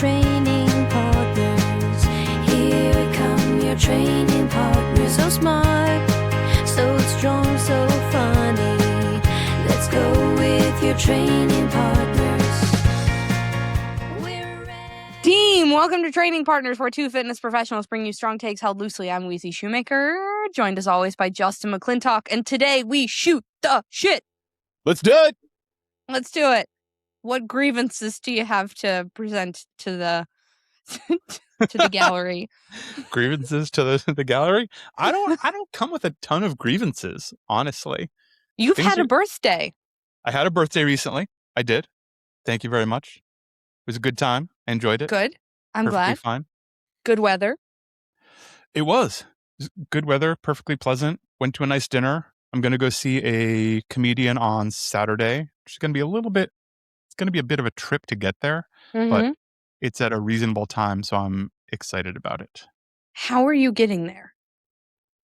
training partners. Here come your training partners. So smart, so strong, so funny. Let's go with your training partners. We're ready. Team, welcome to Training Partners, where two fitness professionals bring you strong takes held loosely. I'm Wheezy Shoemaker, joined as always by Justin McClintock, and today we shoot the shit. Let's do it. Let's do it. What grievances do you have to present to the to the gallery? Grievances to the gallery. I don't come with a ton of grievances, honestly. You've had a birthday. I had a birthday recently. I did. Thank you very much. It was a good time. I enjoyed it. Good. I'm Perfectly glad. fine. Good weather. It was good weather, perfectly pleasant. Went to a nice dinner. I'm going to go see a comedian on Saturday. It's going to be a bit of a trip to get there, but it's at a reasonable time, so I'm excited about it. How are you getting there?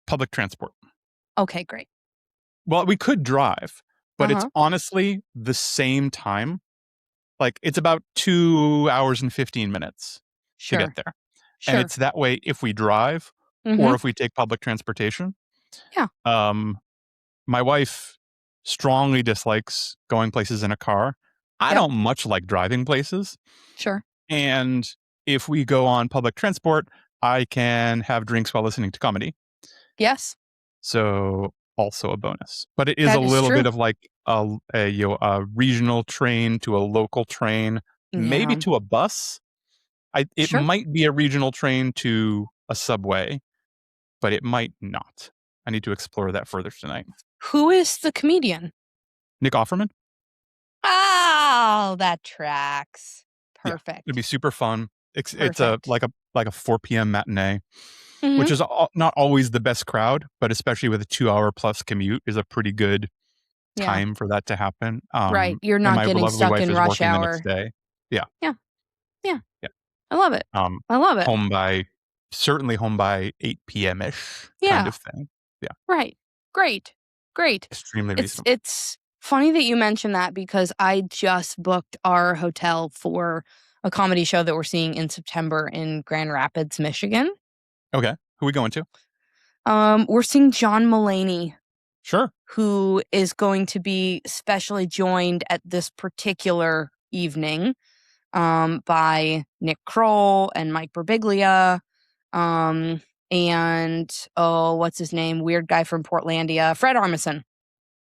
Public transport. Okay, great. Well, we could drive, but it's honestly the same time. Like, it's about 2 hours and 15 minutes to get there. Sure. And it's that way if we drive or if we take public transportation. Yeah. My wife strongly dislikes going places in a car. I don't much like driving places. Sure. And if we go on public transport, I can have drinks while listening to comedy. Yes. So also a bonus. But it is That a is little true. bit of like a regional train to a local train, maybe Yeah. to a bus. It Sure. might be a regional train to a subway, but it might not. I need to explore that further tonight. Who is the comedian? Nick Offerman. Oh, that tracks. Perfect. Yeah, it'd be super fun. It's a like a 4 p.m. matinee, which is not always the best crowd, but especially with a 2-hour plus commute is a pretty good time for that to happen. Right. You're and not my getting lovely stuck wife in is rush working the hour. next day. Yeah. I love it. I love it. Certainly home by 8 p.m. ish kind of thing. Yeah. Right. Great. Extremely reasonable. It's funny that you mentioned that because I just booked our hotel for a comedy show that we're seeing in September in Grand Rapids, Michigan. Okay. Who are we going to? We're seeing John Mulaney. Sure. Who is going to be specially joined at this particular evening by Nick Kroll and Mike Birbiglia and what's his name? Weird guy from Portlandia, Fred Armisen.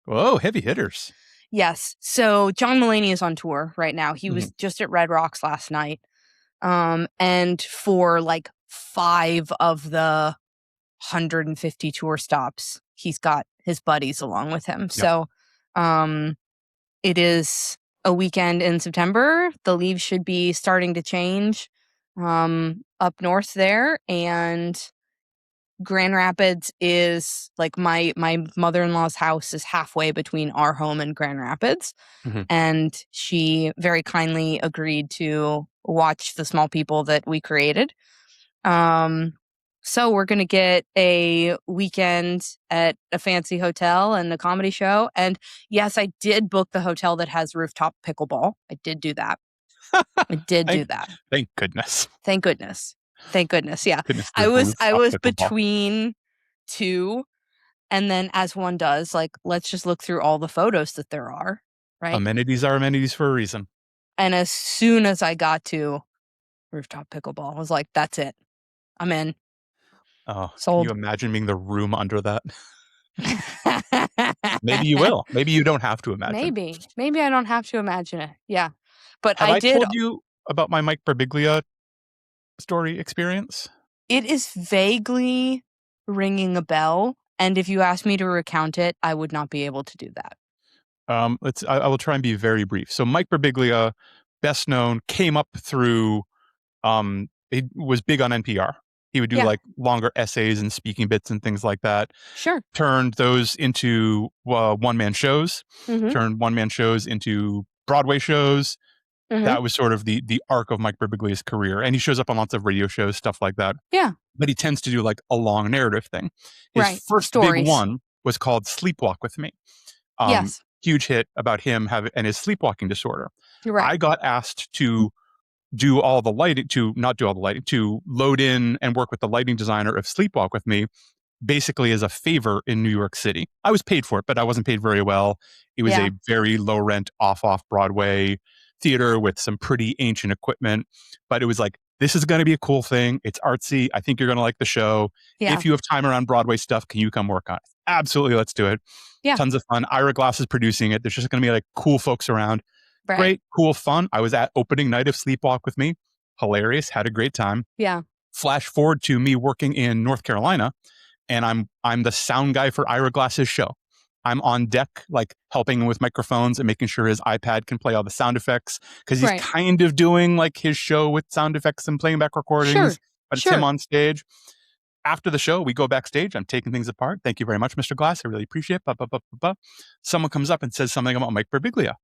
Whoa, heavy hitters. Yes. So John Mulaney is on tour right now. He was just at Red Rocks last night. And for like 5 of the 150 tour stops, he's got his buddies along with him. Yep. So it is a weekend in September. The leaves should be starting to change up north there, and Grand Rapids is like my mother-in-law's house is halfway between our home and Grand Rapids, and she very kindly agreed to watch the small people that we created. So we're going to get a weekend at a fancy hotel and a comedy show. And yes, I did book the hotel that has rooftop pickleball. I did do that. Thank goodness. Yeah. I was between two. And then as one does, like, let's just look through all the photos that there are. Right. Amenities are amenities for a reason. And as soon as I got to rooftop pickleball, I was like, that's it. I'm in. Oh, sold. Can you imagine being the room under that? Maybe you will. Maybe you don't have to imagine. Maybe I don't have to imagine it. Yeah. But I told you about my Mike Birbiglia story experience? It is vaguely ringing a bell. And if you asked me to recount it, I would not be able to do that. I will try and be very brief. So Mike Birbiglia, best known, came up through, he was big on NPR. He would do like longer essays and speaking bits and things like that. Sure. Turned those into one-man shows. Turned one-man shows into Broadway shows. That was sort of the arc of Mike Birbiglia's career. And he shows up on lots of radio shows, stuff like that. Yeah. But he tends to do like a long narrative thing. His first Stories. big one was called Sleepwalk with Me. Huge hit about him and his sleepwalking disorder. Right. I got asked to do all the lighting, to load in and work with the lighting designer of Sleepwalk with me, basically as a favor in New York City. I was paid for it, but I wasn't paid very well. It was Yeah. a very low rent off Broadway theater with some pretty ancient equipment, but it was like, this is going to be a cool thing. It's artsy. I think you're going to like the show. Yeah. If you have time around Broadway stuff, can you come work on it? Absolutely. Let's do it. Yeah. Tons of fun. Ira Glass is producing it. There's just going to be like cool folks around. Right. Great, cool, fun. I was at opening night of Sleepwalk with me. Hilarious. Had a great time. Yeah. Flash forward to me working in North Carolina, and I'm the sound guy for Ira Glass's show. I'm on deck, like helping him with microphones and making sure his iPad can play all the sound effects, because he's kind of doing like his show with sound effects and playing back recordings, but it's him on stage. After the show, we go backstage. I'm taking things apart. Thank you very much, Mr. Glass. I really appreciate it. Someone comes up and says something about Mike Birbiglia.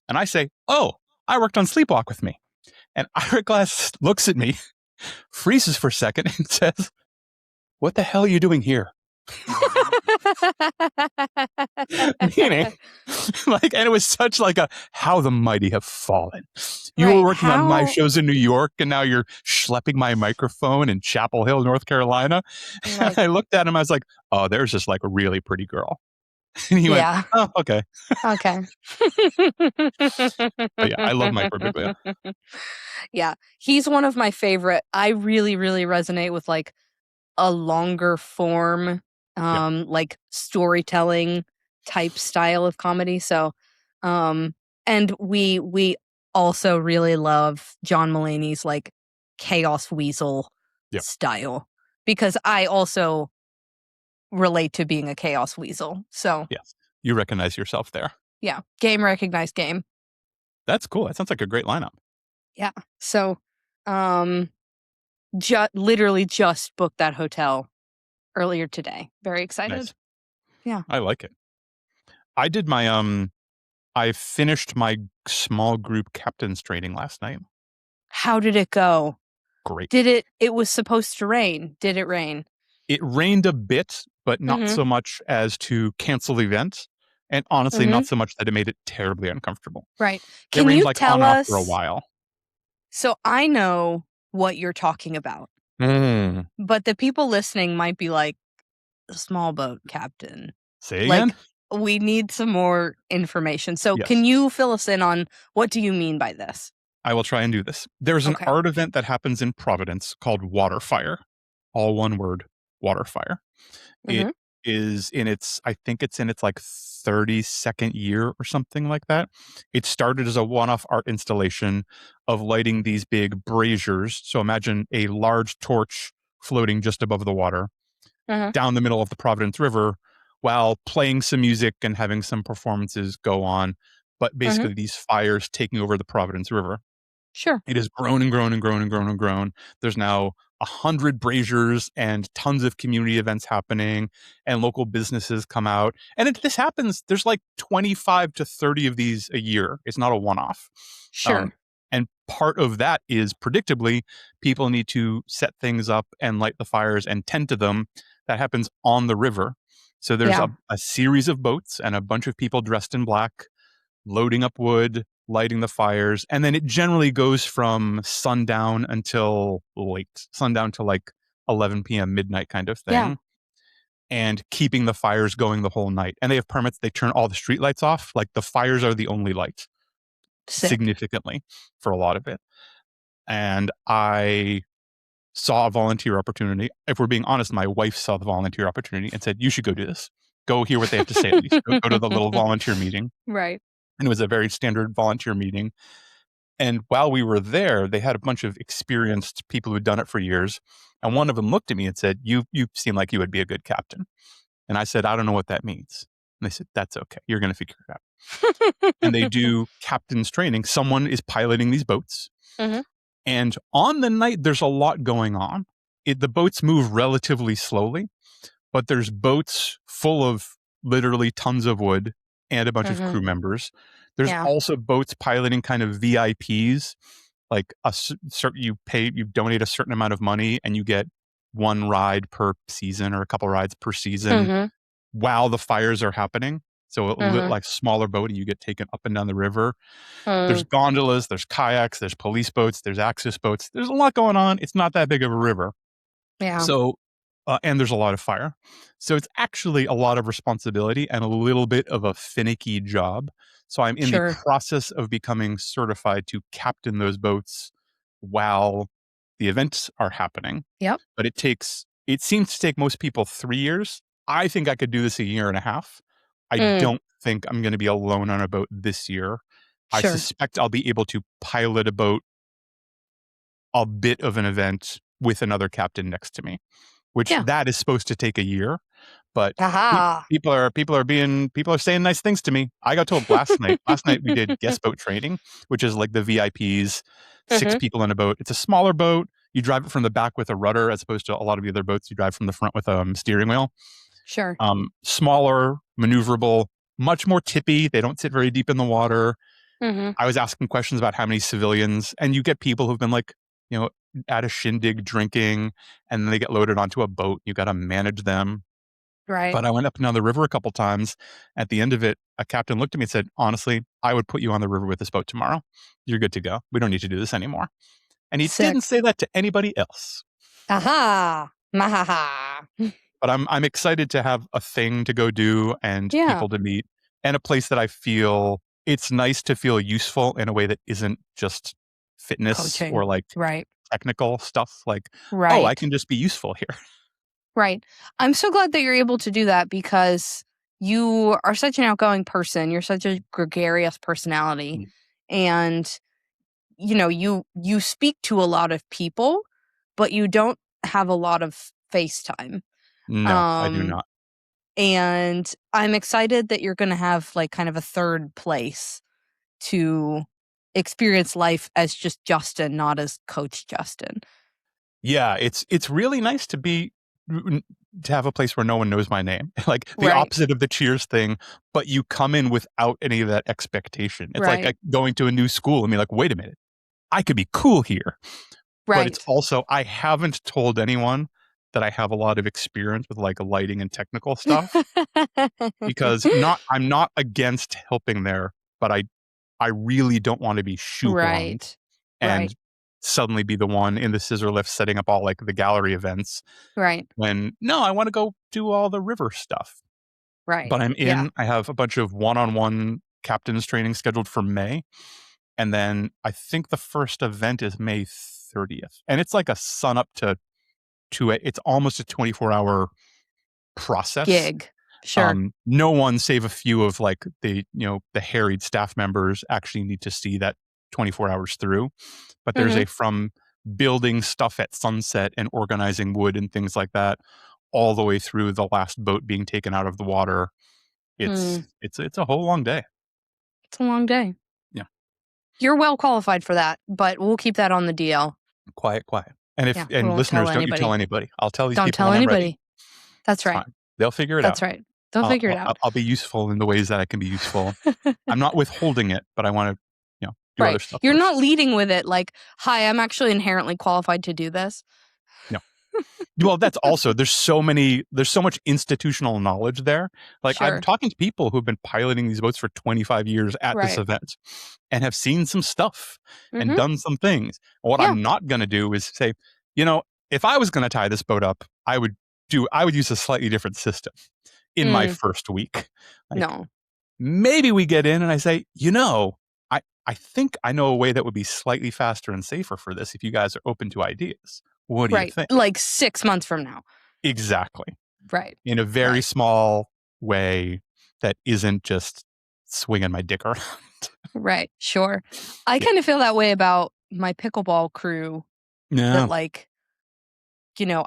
And I say, oh, I worked on Sleepwalk with me. And Ira Glass looks at me, freezes for a second, and says, what the hell are you doing here? Meaning, like, and it was such like a, how the mighty have fallen. You were working on my shows in New York, and now you're schlepping my microphone in Chapel Hill, North Carolina. And I looked at him, I was like, oh, there's just like a really pretty girl. And he went, oh, okay. Okay. But yeah, I love Mike Birbiglia. Yeah, he's one of my favorite. I really, really resonate with like a longer form, like storytelling type style of comedy. So, and we also really love John Mulaney's like Chaos Weasel style, because I also relate to being a Chaos Weasel. So yes, you recognize yourself there. Yeah, game recognized game. That's cool. That sounds like a great lineup. Yeah. So, literally just booked that hotel earlier today. Very excited. Nice. Yeah, I like it. I did my I finished my small group captain's training last night. How did it go? Great. It was supposed to rain. Did it rain? It rained a bit, but not so much as to cancel the event. And honestly, not so much that it made it terribly uncomfortable. Right. Can you like tell us for a while? So I know what you're talking about. But the people listening might be like, the small boat captain. Say again? Like, we need some more information. So can you fill us in on what do you mean by this? I will try and do this. There's an art event that happens in Providence called Waterfire. All one word, Waterfire. It is in its, I think it's in its like 32nd year or something like that. It started as a one-off art installation of lighting these big braziers. So imagine a large torch floating just above the water down the middle of the Providence River, while playing some music and having some performances go on. But basically these fires taking over the Providence River. Sure. It has grown and grown and grown and grown and grown. There's now 100 braziers and tons of community events happening, and local businesses come out. And this happens, there's like 25 to 30 of these a year. It's not a one-off. Sure. And part of that is, predictably, people need to set things up and light the fires and tend to them. That happens on the river. So there's a series of boats and a bunch of people dressed in black, loading up wood, lighting the fires. And then it generally goes from sundown until late, sundown to like 11 p.m., midnight kind of thing. Yeah. And keeping the fires going the whole night. And they have permits. They turn all the street lights off. Like the fires are the only light. Significantly for a lot of it. And I saw a volunteer opportunity. If we're being honest, my wife saw the volunteer opportunity and said, you should go do this. Go hear what they have to say at least. Go to the little volunteer meeting. Right. And it was a very standard volunteer meeting. And while we were there, they had a bunch of experienced people who'd done it for years. And one of them looked at me and said, you seem like you would be a good captain. And I said, I don't know what that means. And they said, that's okay. You're going to figure it out. And they do captain's training. Someone is piloting these boats. And on the night, there's a lot going on. The boats move relatively slowly, but there's boats full of literally tons of wood and a bunch of crew members. There's also boats piloting kind of VIPs, like you donate a certain amount of money and you get one ride per season or a couple rides per season while the fires are happening. So Mhm. like smaller boat, and you get taken up and down the river. There's Mm, gondolas, there's kayaks, there's police boats, there's access boats. There's a lot going on. It's not that big of a river. yeah, So, and there's a lot of fire. So it's actually a lot of responsibility and a little bit of a finicky job. So I'm in the sure. process of becoming certified to captain those boats while the events are happening. Yep. But it seems to take most people 3 years. I think I could do this a year and a half. I Mm, don't think I'm going to be alone on a boat this year. I sure. suspect I'll be able to pilot a boat a bit of an event with another captain next to me, which Yeah. that is supposed to take a year. But Aha. people are saying nice things to me. I got told last night. Last night we did guest boat training, which is like the VIPs, 6 Mhm. people in a boat. It's a smaller boat. You drive it from the back with a rudder, as opposed to a lot of the other boats. You drive from the front with a steering wheel. Sure. Smaller, maneuverable, much more tippy. They don't sit very deep in the water. Mhm. I was asking questions about how many civilians, and you get people who've been like, you know, at a shindig drinking, and then they get loaded onto a boat. You got to manage them. Right. But I went up and down the river a couple times. At the end of it, a captain looked at me and said, "Honestly, I would put you on the river with this boat tomorrow. You're good to go. We don't need to do this anymore." And he didn't Sick. say that to anybody else. Aha. Mahaha. But I'm excited to have a thing to go do and Yeah. people to meet, and a place that I feel it's nice to feel useful in a way that isn't just fitness or Coaching. like Right. technical stuff. Like, oh, I Right. can just be useful here. Right. I'm so glad that you're able to do that because you are such an outgoing person. You're such a gregarious personality. Mm. And you speak to a lot of people, but you don't have a lot of face time. No, I do Um not. and I'm excited that you're going to have like kind of a third place to experience life as just Justin, not as Coach Justin. Yeah, it's really nice to be to have a place where no one knows my name. Like the Right. opposite of the Cheers thing, but you come in without any of that expectation. It's like Right. going to a new school and be like, "Wait a minute. I could be cool here." But it's Right. also I haven't told anyone that I have a lot of experience with like lighting and technical stuff because not I'm not against helping there, but I really don't want to be shoehorned Right. and Right. suddenly be the one in the scissor lift setting up all like the gallery events Right. when no, I want to go do all the river stuff. Right. But Yeah. I have a bunch of one-on-one captain's training scheduled for May. And then I think the first event is May 30th. And it's like a sun up to it. It's almost a 24-hour process. Gig. Sure. No one save a few of like the harried staff members actually need to see that 24 hours through. But there's Mhm. a from building stuff at sunset and organizing wood and things like that all the way through the last boat being taken out of the water. Mm. It's a whole long day. It's a long day. Yeah. You're well qualified for that, but we'll keep that on the DL. Quiet, quiet. And Yeah, we and won't tell listeners, don't you tell anybody. anybody. I'll tell these Don't people tell when I'm ready. anybody. That's It's right. fine. They'll figure it out. That's right. They'll figure it out. I'll be useful in the ways that I can be useful. I'm not withholding it, but I want to, do other Right. stuff You're not first. leading with it like, "Hi, I'm actually inherently qualified to do this." No. Well, that's also there's so much institutional knowledge there. Like I'm Sure. talking to people who've been piloting these boats for 25 years at this Right. event and have seen some stuff and Mhm. done some things. What Yeah. I'm not going to do is say, if I was going to tie this boat up, I would use a slightly different system in my Mm, first week. Like no. maybe we get in and I say, I think I know a way that would be slightly faster and safer for this if you guys are open to ideas. What do you Right. think? Like 6 months from now. Exactly. Right. In a very Right. small way that isn't just swinging my dick around. Right. Sure. I Yeah. kind of feel that way about my pickleball crew Yeah. that like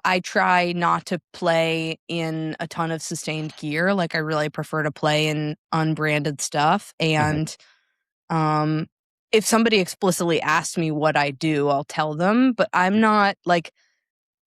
I try not to play in a ton of sustained gear. Like I really prefer to play in unbranded stuff. And if somebody explicitly asks me what I do, I'll tell them. But I'm not like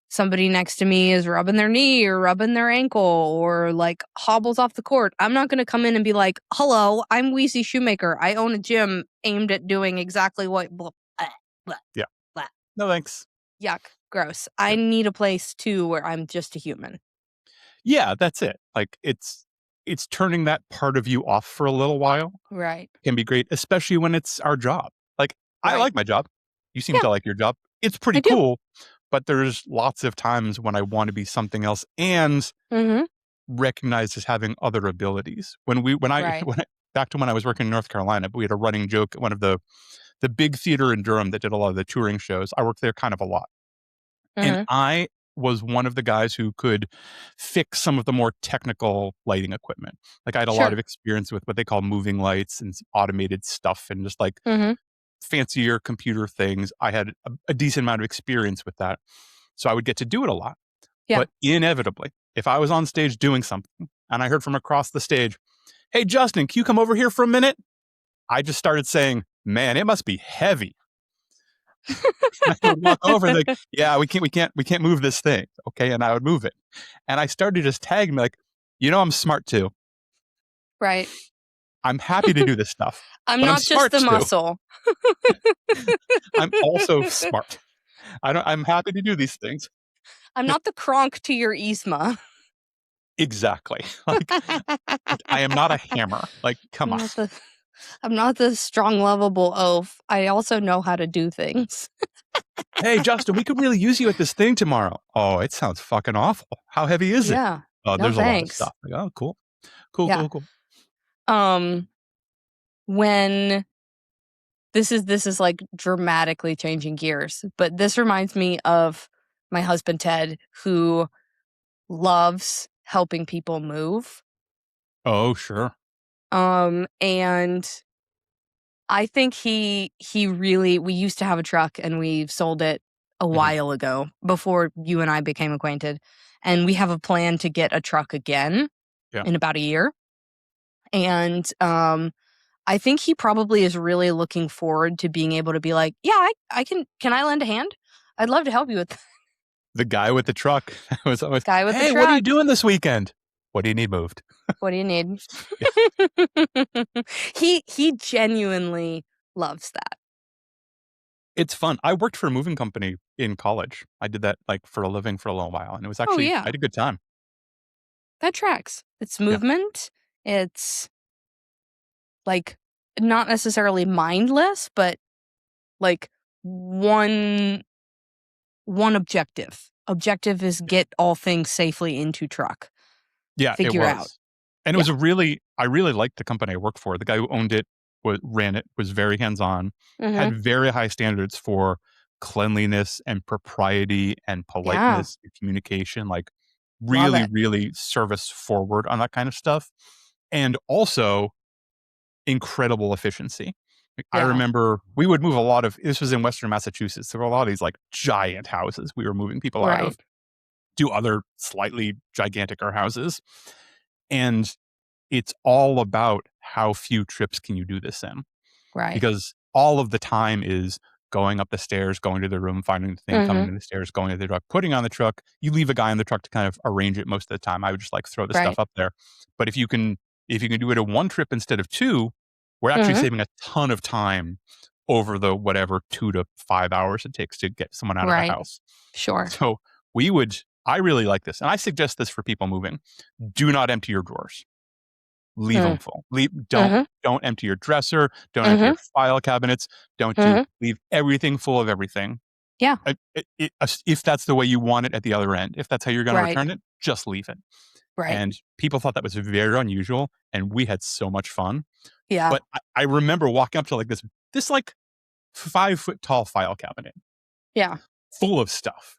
somebody next to me is rubbing their knee or rubbing their ankle or like hobbles off the court. I'm not going to come in and be like, "Hello, I'm Weezy Shoemaker. I own a gym aimed at doing exactly what." Blah, blah, blah, Yeah. blah. No thanks. Yuck, gross. I Yep. need a place too where I'm just a human. Yeah, that's it. Like it's it's turning that part of you off for a little while Right. can be great, especially when it's our job. Like, I Right. like my job. You seem Yeah. to like your job. It's I pretty do. cool, but there's lots of times when I want to be something else and Mm-hmm. recognized as having other abilities. Right. Back to when I was working in North Carolina, we had a running joke at one of the big theater in Durham that did a lot of the touring shows. I worked there kind of a lot. And Mm-hmm. I was one of the guys who could fix some of the more technical lighting equipment. Like, I had a lot Sure. of experience with what they call moving lights and automated stuff and just like Mm-hmm. fancier computer things. I had a decent amount of experience with that. So I would get to do it a lot. Yeah. But inevitably, if I was on stage doing something and I heard from across the stage, "Hey, Justin, can you come over here for a minute?" I just started saying, "Man, it must be heavy." I would walk over and like, "Yeah, we can't move this thing." Okay. And I would move it. And I started to just tag me like, I'm smart too. Right. I'm happy to do this stuff. I'm but not just smart the too. muscle. I'm also smart. I'm happy to do these things. I'm not the Kronk to your Yzma. Exactly. Like, I am not a hammer. Like, come on. I'm not the strong, lovable oaf. I also know how to do things. "Hey, Justin, we could really use you at this thing tomorrow." "Oh, it sounds fucking awful. How heavy is it?" Yeah. "Oh, No there's a lot of thanks. stuff." Like, "Oh, cool. Cool, Yeah. cool, cool." When this is like dramatically changing gears, but this reminds me of my husband Ted, who loves helping people move. Oh, sure. And I think he really, we used to have a truck and we sold it a while ago before you and I became acquainted. And we have a plan to get a truck again in about a year. And I think he probably is really looking forward to being able to be like, "Yeah, I can I lend a hand? I'd love to help you with that." The guy with the truck was always, Guy with the "Hey, what are you truck. doing this weekend?" "What do you need moved?" What do you need? He genuinely loves that. It's fun. I worked for a moving company in college. I did that like for a living for a little while, and it was actually yeah. I had a good time. That tracks. It's movement. It's like not necessarily mindless, but like one objective. Objective is get all things safely into truck. Yeah, Figure it out. was. And it was I really liked the company I worked for. The guy who owned it, ran it, was very hands-on, had very high standards for cleanliness and propriety and politeness and communication, like really, really service forward on that kind of stuff. And also incredible efficiency. Like, I remember we would move this was in Western Massachusetts. There were a lot of these like giant houses we were moving people out of to other slightly giganticer houses. And it's all about how few trips can you do this in. Right. Because all of the time is going up the stairs, going to the room, finding the thing, coming to the stairs, going to the truck, putting on the truck. You leave a guy in the truck to kind of arrange it most of the time. I would just like throw the stuff up there. But if you can do it in one trip instead of two, we're actually saving a ton of time over the whatever 2 to 5 hours it takes to get someone out of the house. Sure. So I really like this. And I suggest this for people moving. Do not empty your drawers. Leave them full. Don't empty your dresser. Don't empty your file cabinets. Don't leave everything full of everything. Yeah. If that's the way you want it at the other end, if that's how you're going to return it, just leave it. Right. And people thought that was very unusual, and we had so much fun. Yeah. But I remember walking up to like this like 5-foot tall file cabinet. Yeah. Full of stuff.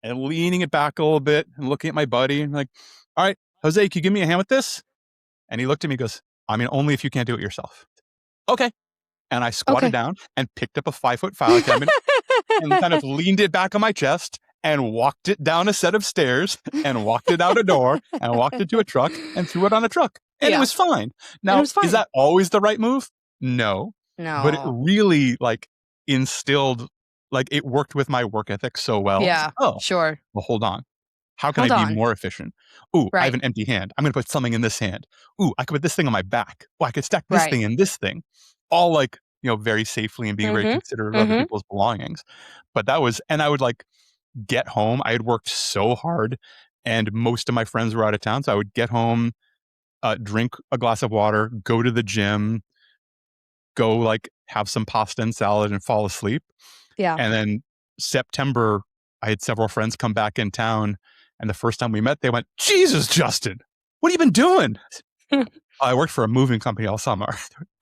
And leaning it back a little bit and looking at my buddy and like, "All right, Jose, can you give me a hand with this?" And he looked at me and goes, "I mean, only if you can't do it yourself." "Okay." And I squatted down and picked up a 5-foot file cabinet and kind of leaned it back on my chest and walked it down a set of stairs and walked it out a door and walked it to a truck and threw it on a truck. And it was fine. Now, is that always the right move? No. No. But it really like instilled, like it worked with my work ethic so well. Yeah. Oh, sure. well, hold on. How can I be more efficient? Ooh, I have an empty hand. I'm going to put something in this hand. Ooh, I could put this thing on my back. Oh, I could stack this thing in this thing. All like, very safely and being very considerate of other people's belongings. But and I would like get home. I had worked so hard and most of my friends were out of town. So I would get home drink a glass of water, go to the gym, go like have some pasta and salad and fall asleep. Yeah. And then September, I had several friends come back in town. And the first time we met, they went, Jesus, Justin, what have you been doing? I worked for a moving company all summer.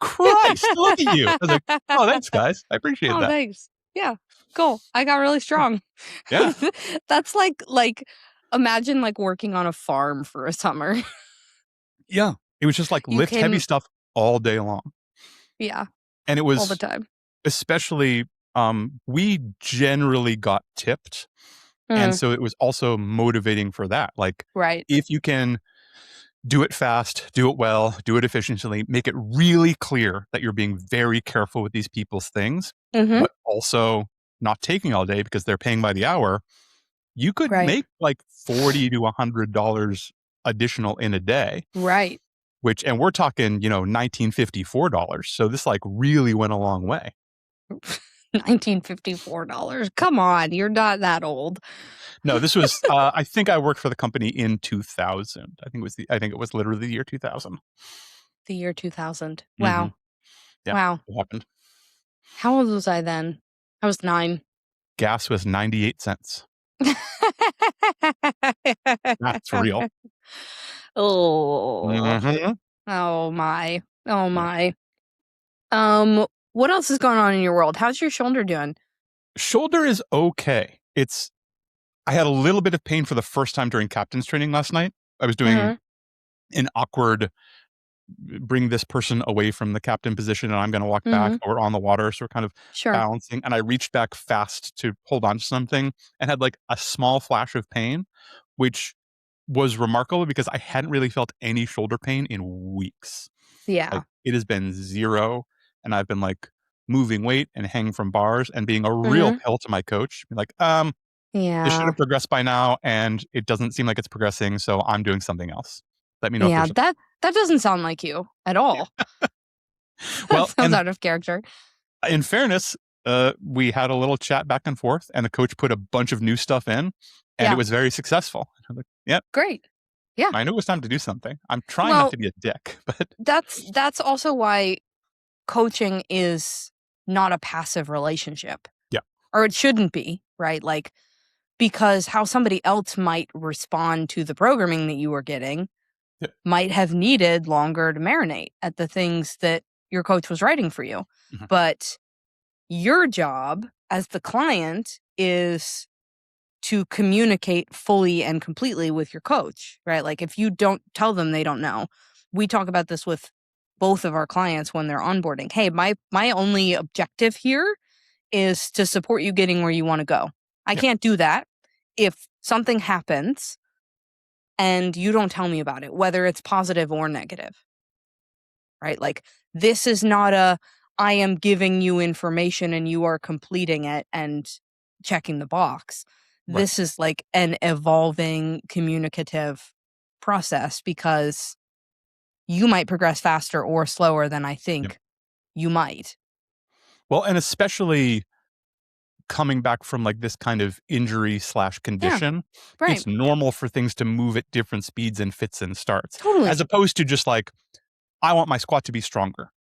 Christ, look at you. I was like, oh, thanks, guys. I appreciate Oh, that. thanks. Yeah. Cool. I got really strong. Yeah. That's like imagine like working on a farm for a summer. Yeah. It was just like You lift heavy can- stuff all day long. Yeah. And it All the was time. especially, we generally got tipped. And so it was also motivating for that. Like, Right. if you can do it fast, do it well, do it efficiently, make it really clear that you're being very careful with these people's things, Mhm. but also not taking all day because they're paying by the hour, you could Right. make like $40 to $100 additional in a day, Right. and we're talking, $1954. So this like really went a long way. $1954. Come on, you're not that old. No, this was, I think I worked for the company in 2000. I think it was literally the year 2000. The year 2000. Wow. Yeah. Wow. It happened. How old was I then? I was 9. Gas was 98 cents. That's real. Oh. Mhm. Oh my. Oh my. What else is going on in your world? How's your shoulder doing? Shoulder is okay. I had a little bit of pain for the first time during captain's training last night. I was doing an awkward bring this person away from the captain position and I'm going to walk back. We're on the water, so we're kind of Sure. balancing. And I reached back fast to hold on to something and had like a small flash of pain, which was remarkable because I hadn't really felt any shoulder pain in weeks. Yeah. Like, it has been zero. And I've been like moving weight and hanging from bars and being a real pill to my coach. Like, this should Yeah. have progressed by now, and it doesn't seem like it's progressing, so I'm doing something else. Let me know Yeah, if there's that doesn't sound like you at all. Well, That sounds and out of character. in fairness, we had a little chat back and forth, and the coach put a bunch of new stuff in, and Yeah. it was very successful. I'm like, yep, Great. I knew it was time to do something. I'm trying Well- not to be a dick, but That's also why coaching is not a passive relationship. Yeah. Or it shouldn't be, right? Like, because how somebody else might respond to the programming that you were getting Yeah. might have needed longer to marinate at the things that your coach was writing for you. Mhm. But your job as the client is to communicate fully and completely with your coach, right? Like, if you don't tell them, they don't know. We talk about this with both of our clients when they're onboarding. Hey, my only objective here is to support you getting where you want to go. I Yeah. can't do that if something happens and you don't tell me about it, whether it's positive or negative. Right? Like, this is not I am giving you information and you are completing it and checking the box. Right. This is like an evolving communicative process because you might progress faster or slower than I think you might. well, and especially coming back from like this kind of injury / condition, Right. it's normal for things to move at different speeds and fits and starts. Totally. As opposed to just like, I want my squat to be stronger.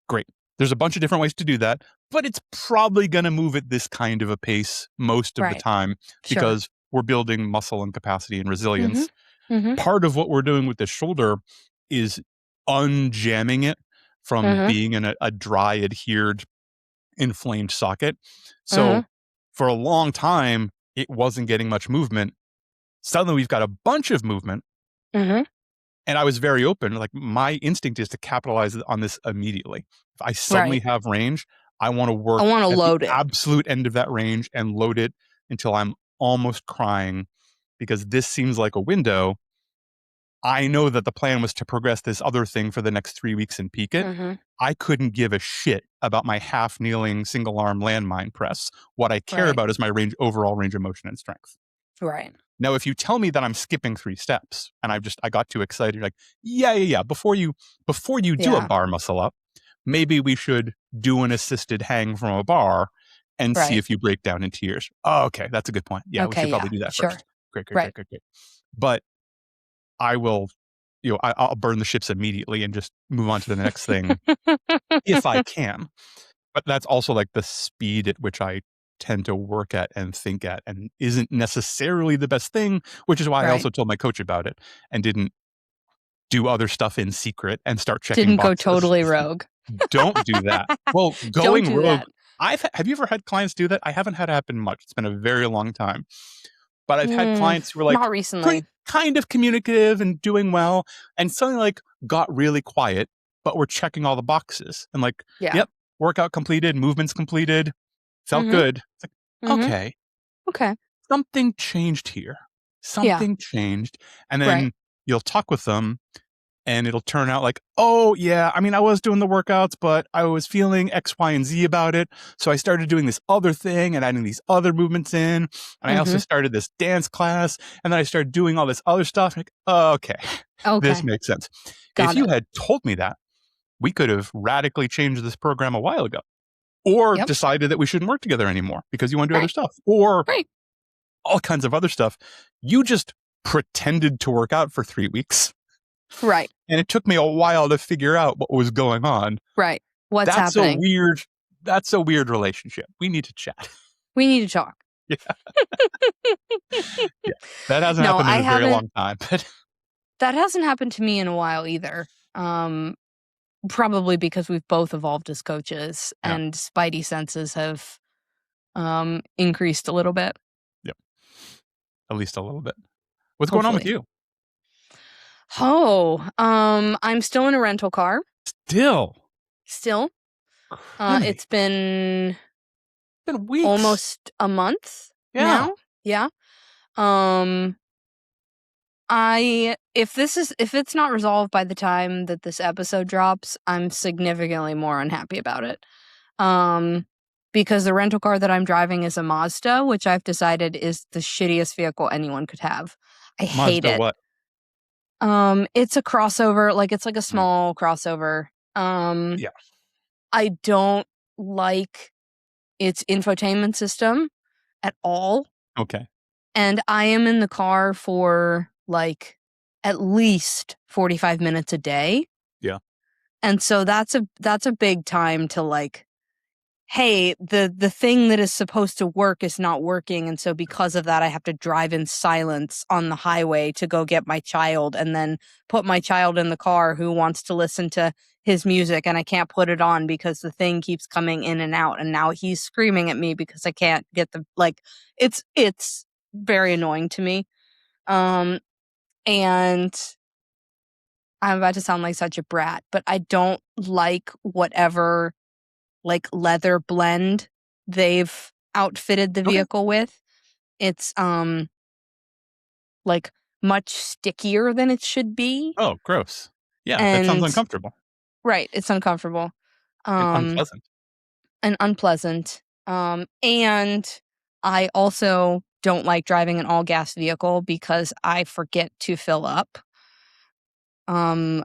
Great. There's a bunch of different ways to do that, but it's probably going to move at this kind of a pace most of Right. the time Sure. because we're building muscle and capacity and resilience. Mhm. Part of what we're doing with the shoulder is unjamming it from Mhm. being in a dry, adhered, inflamed socket. So Mhm. for a long time, it wasn't getting much movement. Suddenly we've got a bunch of movement. Mhm. And I was very open. Like, my instinct is to capitalize on this immediately. If I suddenly Right. have range, I want to work I wanna at load the it. absolute end of that range and load it until I'm almost crying, because this seems like a window. I know that the plan was to progress this other thing for the next 3 weeks and peak it. Mhm. I couldn't give a shit about my half kneeling single arm landmine press. What I care Right. about is my overall range of motion and strength. Right. Now, if you tell me that I'm skipping 3 steps and I got too excited, like, yeah. Before you do a Yeah. bar muscle up, maybe we should do an assisted hang from a bar and see Right. if you break down in tears. Oh, okay. That's a good point. Yeah, we Okay, should probably yeah, do that sure. first. Great. Right. But I will I'll burn the ships immediately and just move on to the next thing if I can. But that's also like the speed at which I tend to work at and think at, and isn't necessarily the best thing, which is why I also told my coach about it and didn't do other stuff in secret and start checking Didn't boxes. go totally rogue. Don't do that. Well, going do rogue. that. Have you ever had clients do that? I haven't had it happen much. It's been a very long time. But I've had clients who were like not recently. kind of communicative and doing well, and suddenly like got really quiet, but we're checking all the boxes and like, yep, workout completed, movements completed, felt good. It's like, okay, something changed here. Something changed, and then you'll talk with them. And it'll turn out like, oh, yeah, I mean, I was doing the workouts, but I was feeling X, Y, and Z about it. So I started doing this other thing and adding these other movements in. And I also started this dance class. And then I started doing all this other stuff. Like, okay, this makes sense. If you had told me that, we could have radically changed this program a while ago. Or decided that we shouldn't work together anymore because you want to do other stuff. Or all kinds of other stuff. You just pretended to work out for 3 weeks. Right. And it took me a while to figure out what was going on. Right. What's happening? That's a weird relationship. We need to chat. We need to talk. Yeah. That hasn't happened in a very long time. But that hasn't happened to me in a while either. Probably because we've both evolved as coaches and spidey senses have increased a little bit. Yep. At least a little bit. What's going on with you? Oh, I'm still in a rental car. Still. It's been weeks. Almost a month now. Yeah. If it's not resolved by the time that this episode drops, I'm significantly more unhappy about it. Because the rental car that I'm driving is a Mazda, which I've decided is the shittiest vehicle anyone could have. I hate it. What? It's a crossover, like it's like a small crossover. I don't like its infotainment system at all. Okay. And I am in the car for like at least 45 minutes a day. Yeah. And so that's a big time to like, hey, the thing that is supposed to work is not working. And so because of that, I have to drive in silence on the highway to go get my child and then put my child in the car who wants to listen to his music. And I can't put it on because the thing keeps coming in and out. And now he's screaming at me because I can't get it's very annoying to me. And I'm about to sound like such a brat, but I don't like whatever like leather blend they've outfitted the vehicle with. It's like much stickier than it should be. Oh, gross. Yeah, that sounds uncomfortable. Right, it's uncomfortable. And unpleasant. And I also don't like driving an all gas vehicle because I forget to fill up. And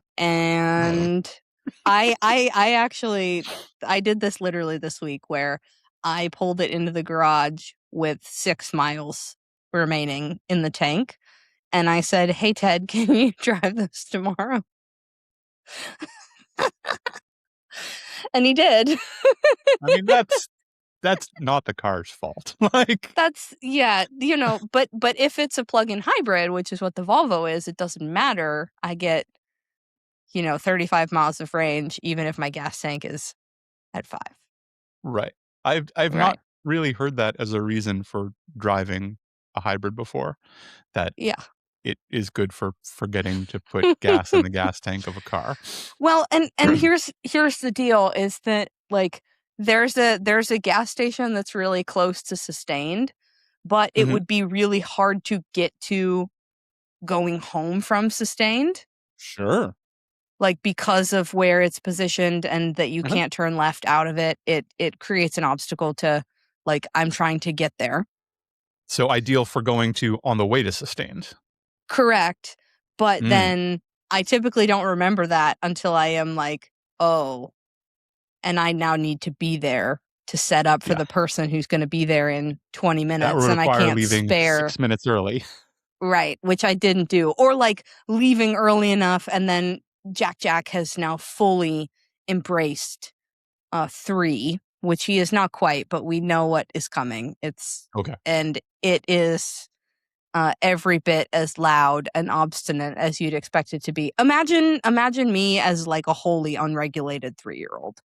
I actually did this literally this week where I pulled it into the garage with 6 miles remaining in the tank. And I said, hey, Ted, can you drive this tomorrow? And he did. I mean, that's not the car's fault. Like that's but if it's a plug-in hybrid, which is what the Volvo is, it doesn't matter. I get 35 miles of range, even if my gas tank is at 5. Right. I've not really heard that as a reason for driving a hybrid before. That it is good for forgetting to put gas in the gas tank of a car. Well, and here's the deal is that like there's a gas station that's really close to Sustained, but it would be really hard to get to going home from Sustained. Sure. Like because of where it's positioned and that you can't turn left out of it, it creates an obstacle to like I'm trying to get there. So ideal for going to on the way to Sustained. Correct. But then I typically don't remember that until I am like, oh, and I now need to be there to set up for the person who's going to be there in 20 minutes and I can't leaving spare 6 minutes early. Right, which I didn't do. Or like leaving early enough, and then Jack has now fully embraced 3, which he is not quite, but we know what is coming. Okay. And it is every bit as loud and obstinate as you'd expect it to be. Imagine me as like a wholly unregulated 3-year-old.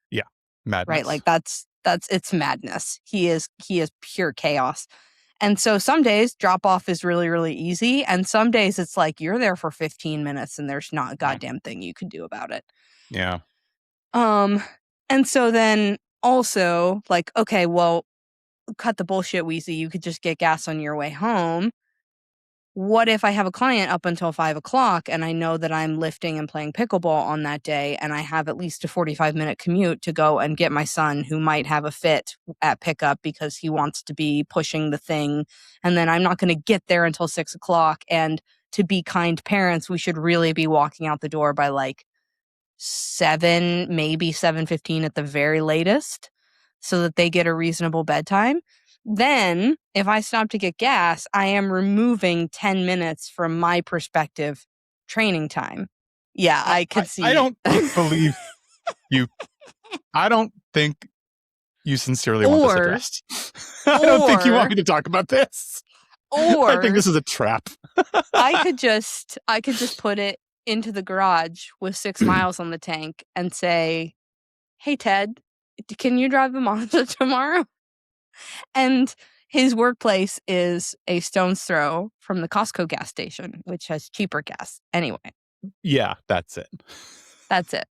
Yeah. Madness. Right? Like that's it's madness. He is pure chaos. And so some days drop off is really, really easy. And some days it's like you're there for 15 minutes and there's not a goddamn thing you can do about it. Yeah. And so then also like, okay, well, cut the bullshit, Wheezy. You could just get gas on your way home. What if I have a client up until 5 o'clock and I know that I'm lifting and playing pickleball on that day and I have at least a 45-minute commute to go and get my son who might have a fit at pickup because he wants to be pushing the thing. And then I'm not going to get there until 6 o'clock. And to be kind parents, we should really be walking out the door by like 7, maybe 7:15 at the very latest so that they get a reasonable bedtime. Then, if I stop to get gas, I am removing 10 minutes from my perspective training time. Yeah, I could see. I don't believe you. I don't think you sincerely want this addressed. I don't think you want me to talk about this. Or I think this is a trap. I could just put it into the garage with 6 miles on the tank and say, "Hey Ted, can you drive the Mazda tomorrow?" And his workplace is a stone's throw from the Costco gas station, which has cheaper gas. Anyway. Yeah, that's it. That's it.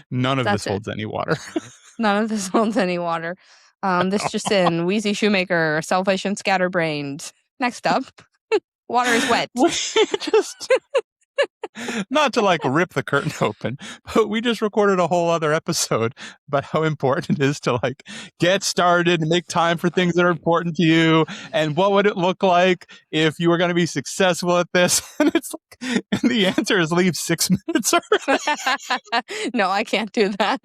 None of this holds any water. None of this holds any water. This just in, Wheezy Shoemaker, selfish and scatterbrained. Next up, water is wet. Not to like rip the curtain open, but we just recorded a whole other episode about how important it is to like get started and make time for things that are important to you. And what would it look like if you were going to be successful at this? And it's like, and the answer is leave 6 minutes early. No, I can't do that.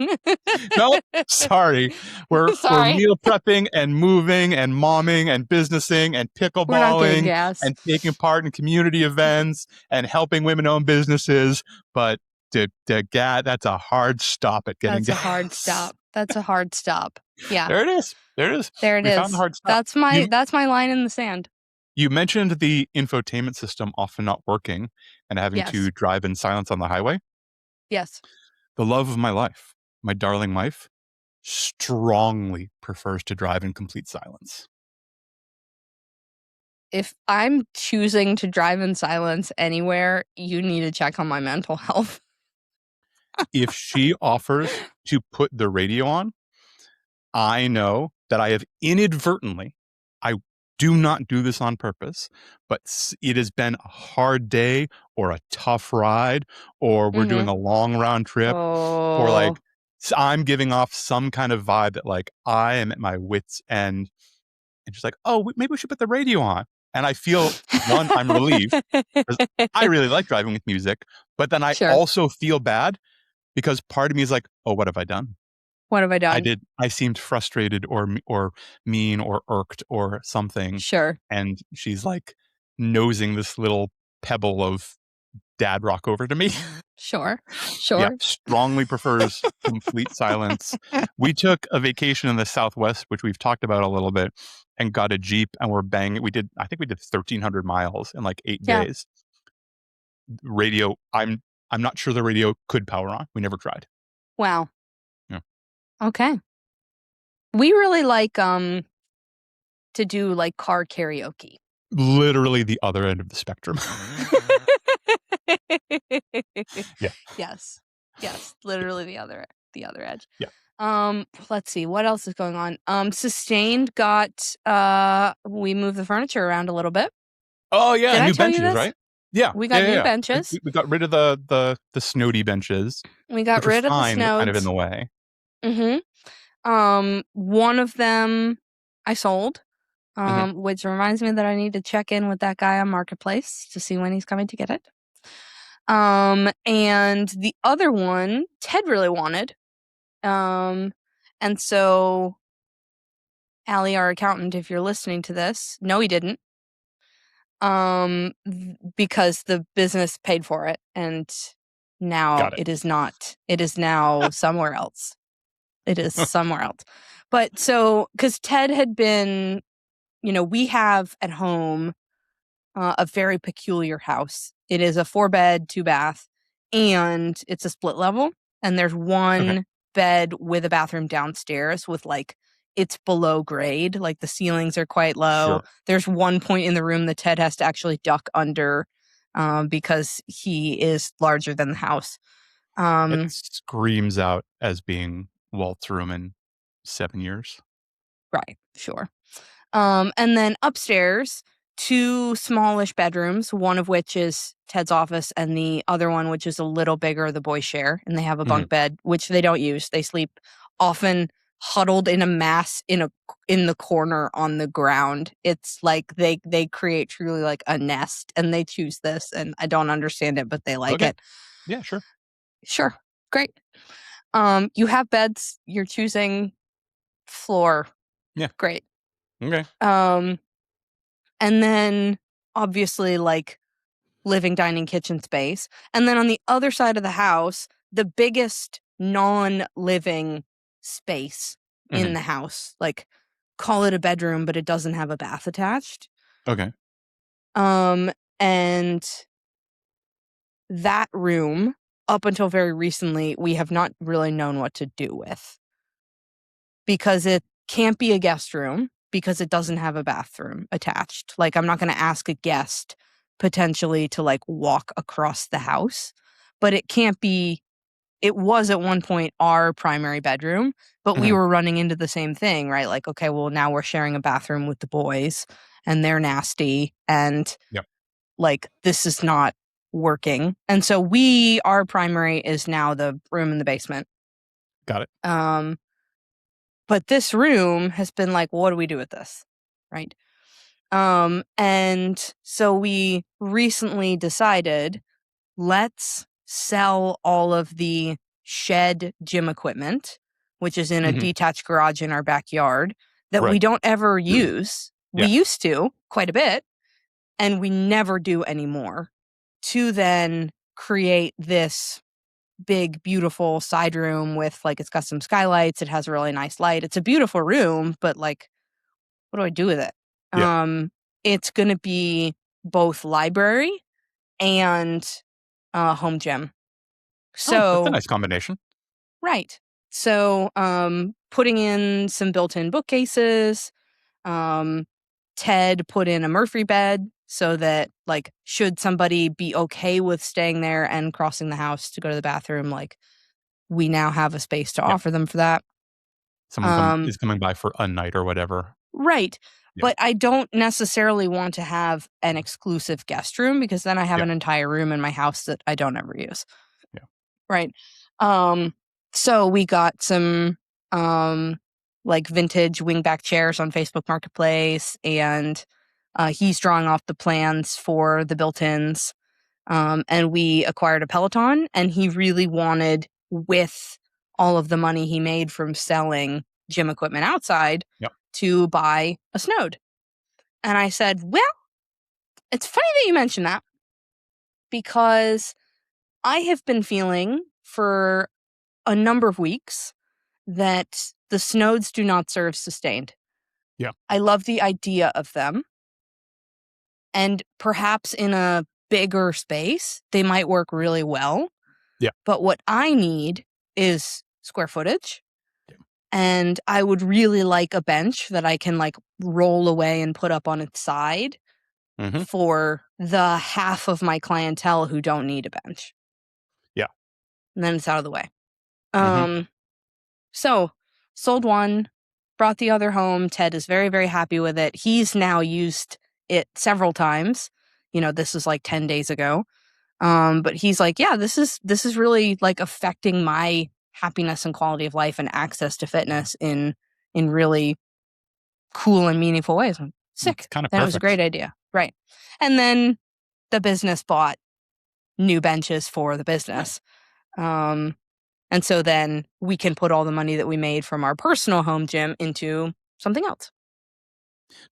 No, sorry. We're meal prepping and moving and momming and businessing and pickleballing and taking part in community events and helping women-owned businesses. But that's a hard stop at getting gas. That's a hard stop. That's a hard stop. Yeah. There it is. There it is. There it we is. Found the hard stop. That's my line in the sand. You mentioned the infotainment system often not working and having to drive in silence on the highway. Yes. The love of my life, my darling wife, strongly prefers to drive in complete silence. If I'm choosing to drive in silence anywhere, you need to check on my mental health. If she offers to put the radio on, I know that I have inadvertently, I do not do this on purpose, but it has been a hard day or a tough ride, or we're doing a long round trip, or like I'm giving off some kind of vibe that like I am at my wit's end. And she's like, oh, maybe we should put the radio on. And I feel, one, I'm relieved because I really like driving with music, but then I also feel bad because part of me is like, oh, what have I done? What have I done? I seemed frustrated or mean or irked or something. Sure. And she's like nosing this little pebble of dad rock over to me. Sure. Yeah, strongly prefers complete silence. We took a vacation in the Southwest, which we've talked about a little bit, and got a Jeep, and we're banging. I think we did 1,300 miles in like 8 days. Radio, I'm not sure the radio could power on. We never tried. Wow. Yeah. Okay. We really like to do like car karaoke. Literally the other end of the spectrum. Yeah. Yes. Literally the other edge. Yeah. Let's see what else is going on. Sustained got we moved the furniture around a little bit. Oh yeah, new benches, right? Yeah, we got new benches. We got rid of the snowdy benches. We got rid of the snows, kind of in the way. One of them I sold. Which reminds me that I need to check in with that guy on Marketplace to see when he's coming to get it. And the other one, Ted really wanted. And so, Allie, our accountant, if you're listening to this, no, he didn't. Because the business paid for it, and now Got it. it is not. It is now somewhere else. It is somewhere else. But so, because Ted had been, we have at home a very peculiar house. It is a 4-bed, 2-bath, and it's a split level. And there's one bed with a bathroom downstairs with it's below grade. Like the ceilings are quite low. Sure. There's one point in the room that Ted has to actually duck under because he is larger than the house. It screams out as being Walt's room in 7 years. Right, sure. And then upstairs, 2 smallish bedrooms, one of which is Ted's office, and the other one, which is a little bigger, the boys share, and they have a bunk bed, which they don't use. They sleep often huddled in a mass in the corner on the ground. It's like they create truly like a nest, and they choose this, and I don't understand it, but they like it. Yeah, sure. Sure, great. You have beds. You're choosing floor. Yeah. Great. Okay. And then obviously living, dining, kitchen space. And then on the other side of the house, the biggest non-living space in the house, call it a bedroom, but it doesn't have a bath attached. Okay. And that room, up until very recently, we have not really known what to do with, because it can't be a guest room because it doesn't have a bathroom attached. I'm not going to ask a guest potentially to walk across the house, but it can't be. It was at one point our primary bedroom, but we were running into the same thing, right? Okay, well, now we're sharing a bathroom with the boys and they're nasty, and this is not working. And so our primary is now the room in the basement. Got it. But this room has been what do we do with this? Right. And so we recently decided, let's sell all of the shed gym equipment, which is in a detached garage in our backyard that we don't ever use. We used to quite a bit, and we never do anymore, to then create this big, beautiful side room with it's got some skylights. It has a really nice light. It's a beautiful room, but what do I do with it? Yeah. It's going to be both library and home gym. So that's a nice combination. Right. So putting in some built-in bookcases. Ted put in a Murphy bed so that should somebody be okay with staying there and crossing the house to go to the bathroom, we now have a space to offer them for that. Someone is coming by for a night or whatever. Right. Yeah. But I don't necessarily want to have an exclusive guest room, because then I have an entire room in my house that I don't ever use. Yeah. Right. So we got some vintage wingback chairs on Facebook Marketplace, and he's drawing off the plans for the built-ins. And we acquired a Peloton, and he really wanted, with all of the money he made from selling gym equipment outside, to buy a Snowed. And I said, well, it's funny that you mention that, because I have been feeling for a number of weeks that the Snoweds do not serve sustained. Yeah. I love the idea of them. And perhaps in a bigger space, they might work really well. Yeah. But what I need is square footage. Yeah. And I would really like a bench that I can roll away and put up on its side for the half of my clientele who don't need a bench. Yeah. And then it's out of the way. So sold one, brought the other home. Ted is very, very happy with it. He's now used it several times. This was 10 days ago. But he's yeah, this is really affecting my happiness and quality of life and access to fitness in really cool and meaningful ways. I'm sick. Kind of that was a great idea. Right. And then the business bought new benches for the business. And so then we can put all the money that we made from our personal home gym into something else.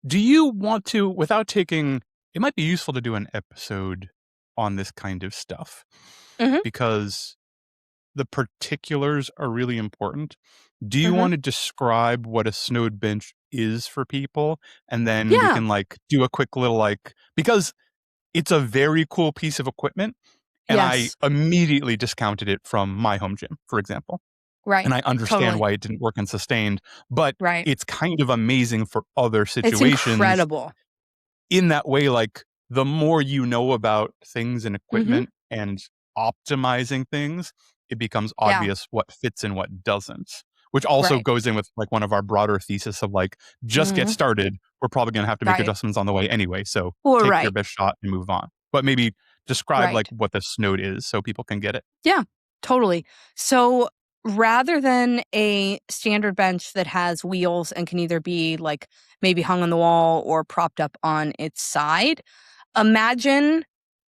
Do you want to, without taking it might be useful to do an episode on this kind of stuff Mhm. because the particulars are really important. Do you Mhm. want to describe what a snowed bench is for people? And then we Yeah. can like do a quick little like, because it's a very cool piece of equipment. And Yes. I immediately discounted it from my home gym, for example. Right. And I understand Totally. why it didn't work in sustained, but Right. it's kind of amazing for other It's situations incredible. in that way. Like the more you know about things and equipment and optimizing things, it becomes Yeah. obvious what fits and what doesn't, which also Right. goes in with like one of our broader thesis of like, just get Mhm. started. We're probably going to have to make Right. adjustments on the way anyway. So Well, take your right. best shot and move on. But maybe describe like Right. what the snowed is so people can get it. Yeah, totally. So rather than a standard bench that has wheels and can either be like maybe hung on the wall or propped up on its side, imagine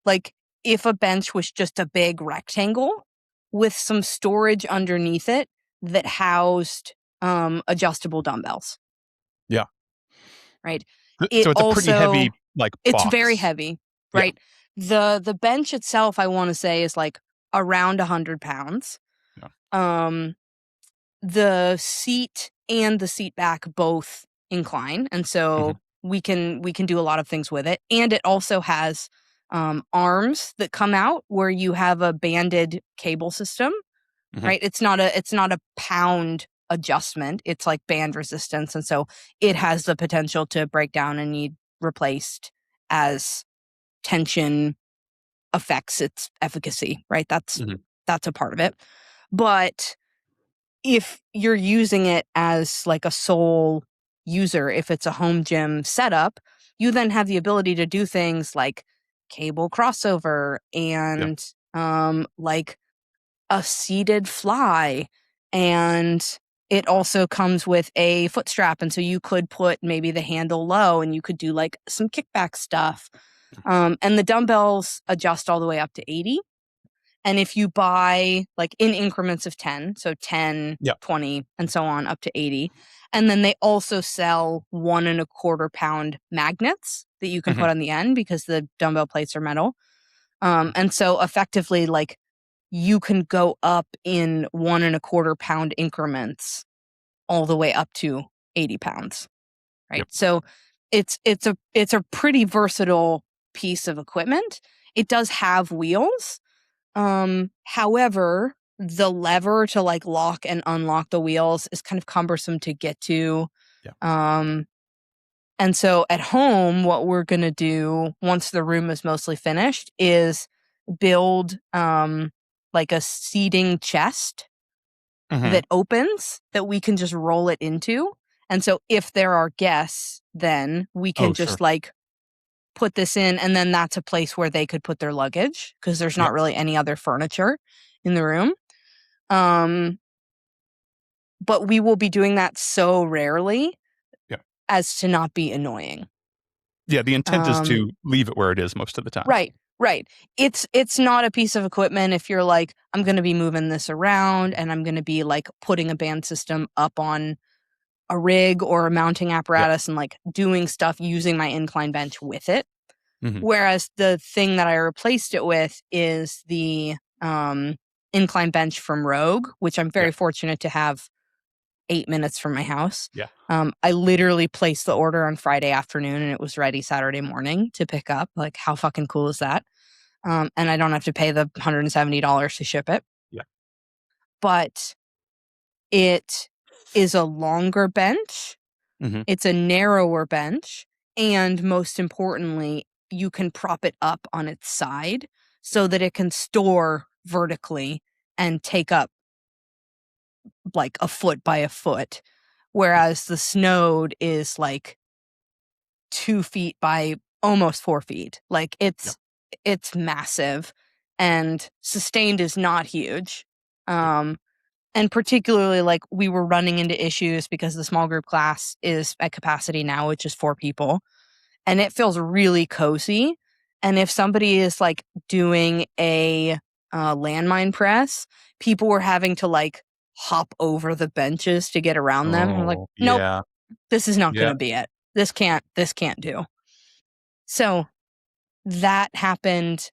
like if a bench was just a big rectangle with some storage underneath it that housed adjustable dumbbells, Yeah. right? So It it's a pretty also heavy like it's very box. heavy, Yeah. right? The bench itself, I want to say, is like around 100 pounds. Yeah. The seat and the seat back both incline, and so we can do a lot of things with it. And it also has arms that come out where you have a banded cable system, right? It's not a pound adjustment. It's like band resistance, and so it has the potential to break down and need replaced as tension affects its efficacy, right? That's a part of it. But if you're using it as like a sole user, if it's a home gym setup, you then have the ability to do things like cable crossover and like a seated fly. And it also comes with a foot strap. And so you could put maybe the handle low and you could do like some kickback stuff. And the dumbbells adjust all the way up to 80. And if you buy like in increments of 10, so 10, 20, and so on up to 80. And then they also sell 1.25 pound magnets that you can put on the end because the dumbbell plates are metal. And so effectively, like you can go up in 1.25 pound increments all the way up to 80 pounds. Right. So it's a pretty versatile piece of equipment. It does have wheels. However, the lever to like lock and unlock the wheels is kind of cumbersome to get to. And so at home, what we're going to do once the room is mostly finished is build like a seating chest that opens that we can just roll it into. And so if there are guests, then we can just like put this in, and then that's a place where they could put their luggage because there's not really any other furniture in the room. But we will be doing that so rarely as to not be annoying. Yeah, the intent is to leave it where it is most of the time. Right. It's not a piece of equipment if you're like, I'm going to be moving this around and I'm going to be like putting a band system up on a rig or a mounting apparatus and like doing stuff using my incline bench with it. Whereas the thing that I replaced it with is the incline bench from Rogue, which I'm very fortunate to have 8 minutes from my house. I literally placed the order on Friday afternoon and it was ready Saturday morning to pick up. Like, how fucking cool is that? And I don't have to pay the $170 to ship it. But it is a longer bench. It's a narrower bench. And most importantly, you can prop it up on its side so that it can store vertically and take up like a foot by a foot. Whereas the snowed is like 2 feet by almost 4 feet. Like it's massive, and sustained is not huge. And particularly like we were running into issues because the small group class is at capacity now, which is 4 people. And it feels really cozy. And if somebody is like doing a landmine press, people were having to like hop over the benches to get around them. I'm like, nope, this is not going to be it. This can't do. So that happened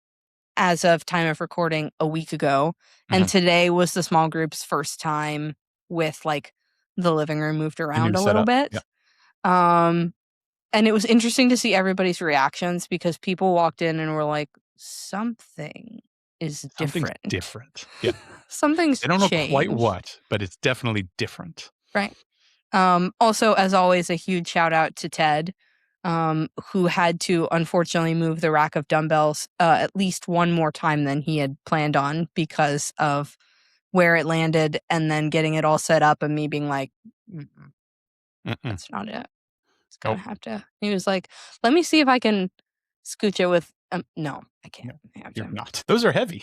as of time of recording a week ago. And today was the small group's first time with like the living room moved around a little bit. Yeah. And it was interesting to see everybody's reactions because people walked in and were like, something is different. Something's different. Yeah. Something's I don't know changed. quite what, but it's definitely different. Right. Also, as always, a huge shout out to Ted, who had to unfortunately move the rack of dumbbells at least one more time than he had planned on because of where it landed and then getting it all set up and me being like, that's not it. It's going to have to. He was like, let me see if I can scooch it with. No, I can't. You're not. Those are heavy.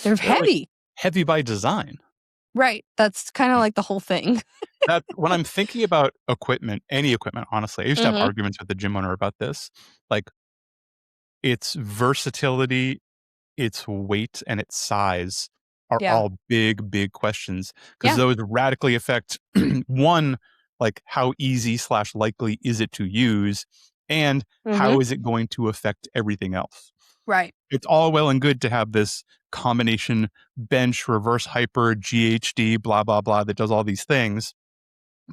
They're heavy. Heavy by design. Right. That's kind of like the whole thing. When I'm thinking about equipment, any equipment, honestly, I used to have arguments with the gym owner about this. Like, its versatility, its weight, and its size are all big, big questions because those radically affect one, like how easy / likely is it to use, and how is it going to affect everything else? Right. It's all well and good to have this combination bench, reverse hyper, GHD, blah, blah, blah, that does all these things.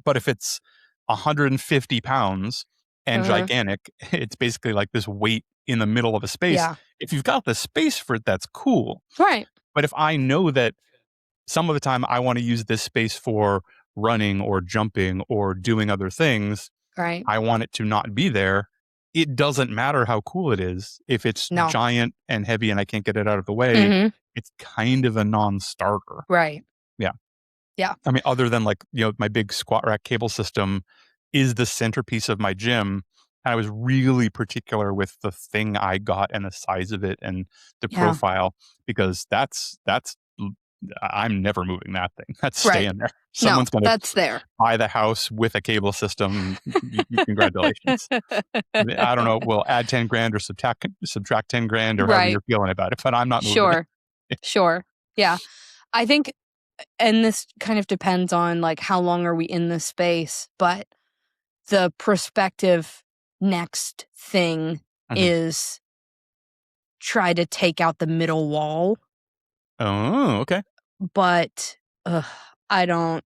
But if it's 150 pounds and gigantic, it's basically like this weight in the middle of a space. Yeah. If you've got the space for it, that's cool. Right. But if I know that some of the time I want to use this space for running or jumping or doing other things, right, I want it to not be there. It doesn't matter how cool it is. If it's giant and heavy and I can't get it out of the way, it's kind of a non-starter. Right. Yeah. Yeah. I mean, other than like, my big squat rack cable system is the centerpiece of my gym. And I was really particular with the thing I got and the size of it and the profile, because I'm never moving that thing. That's staying there. Someone's going to buy the house with a cable system. Congratulations. I don't know. We'll add 10 grand or subtract 10 grand or however you're feeling about it, but I'm not moving it. Sure. Yeah. I think, and this kind of depends on like how long are we in this space, but the prospective next thing is try to take out the middle wall. Oh, okay. But I don't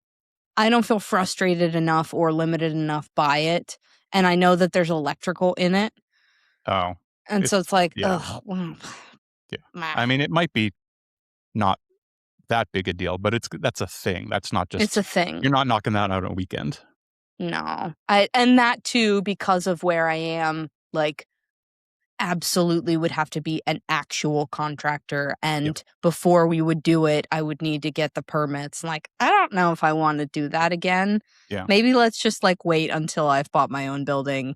feel frustrated enough or limited enough by it. And I know that there's electrical in it. Oh. And so it's like, yeah. I mean, it might be not that big a deal, but that's a thing. That's not just... It's a thing. You're not knocking that out on a weekend. No. And that too, because of where I am, like, absolutely would have to be an actual contractor, and before we would do it I would need to get the permits. Like, I don't know if I want to do that again. Maybe let's just like wait until I've bought my own building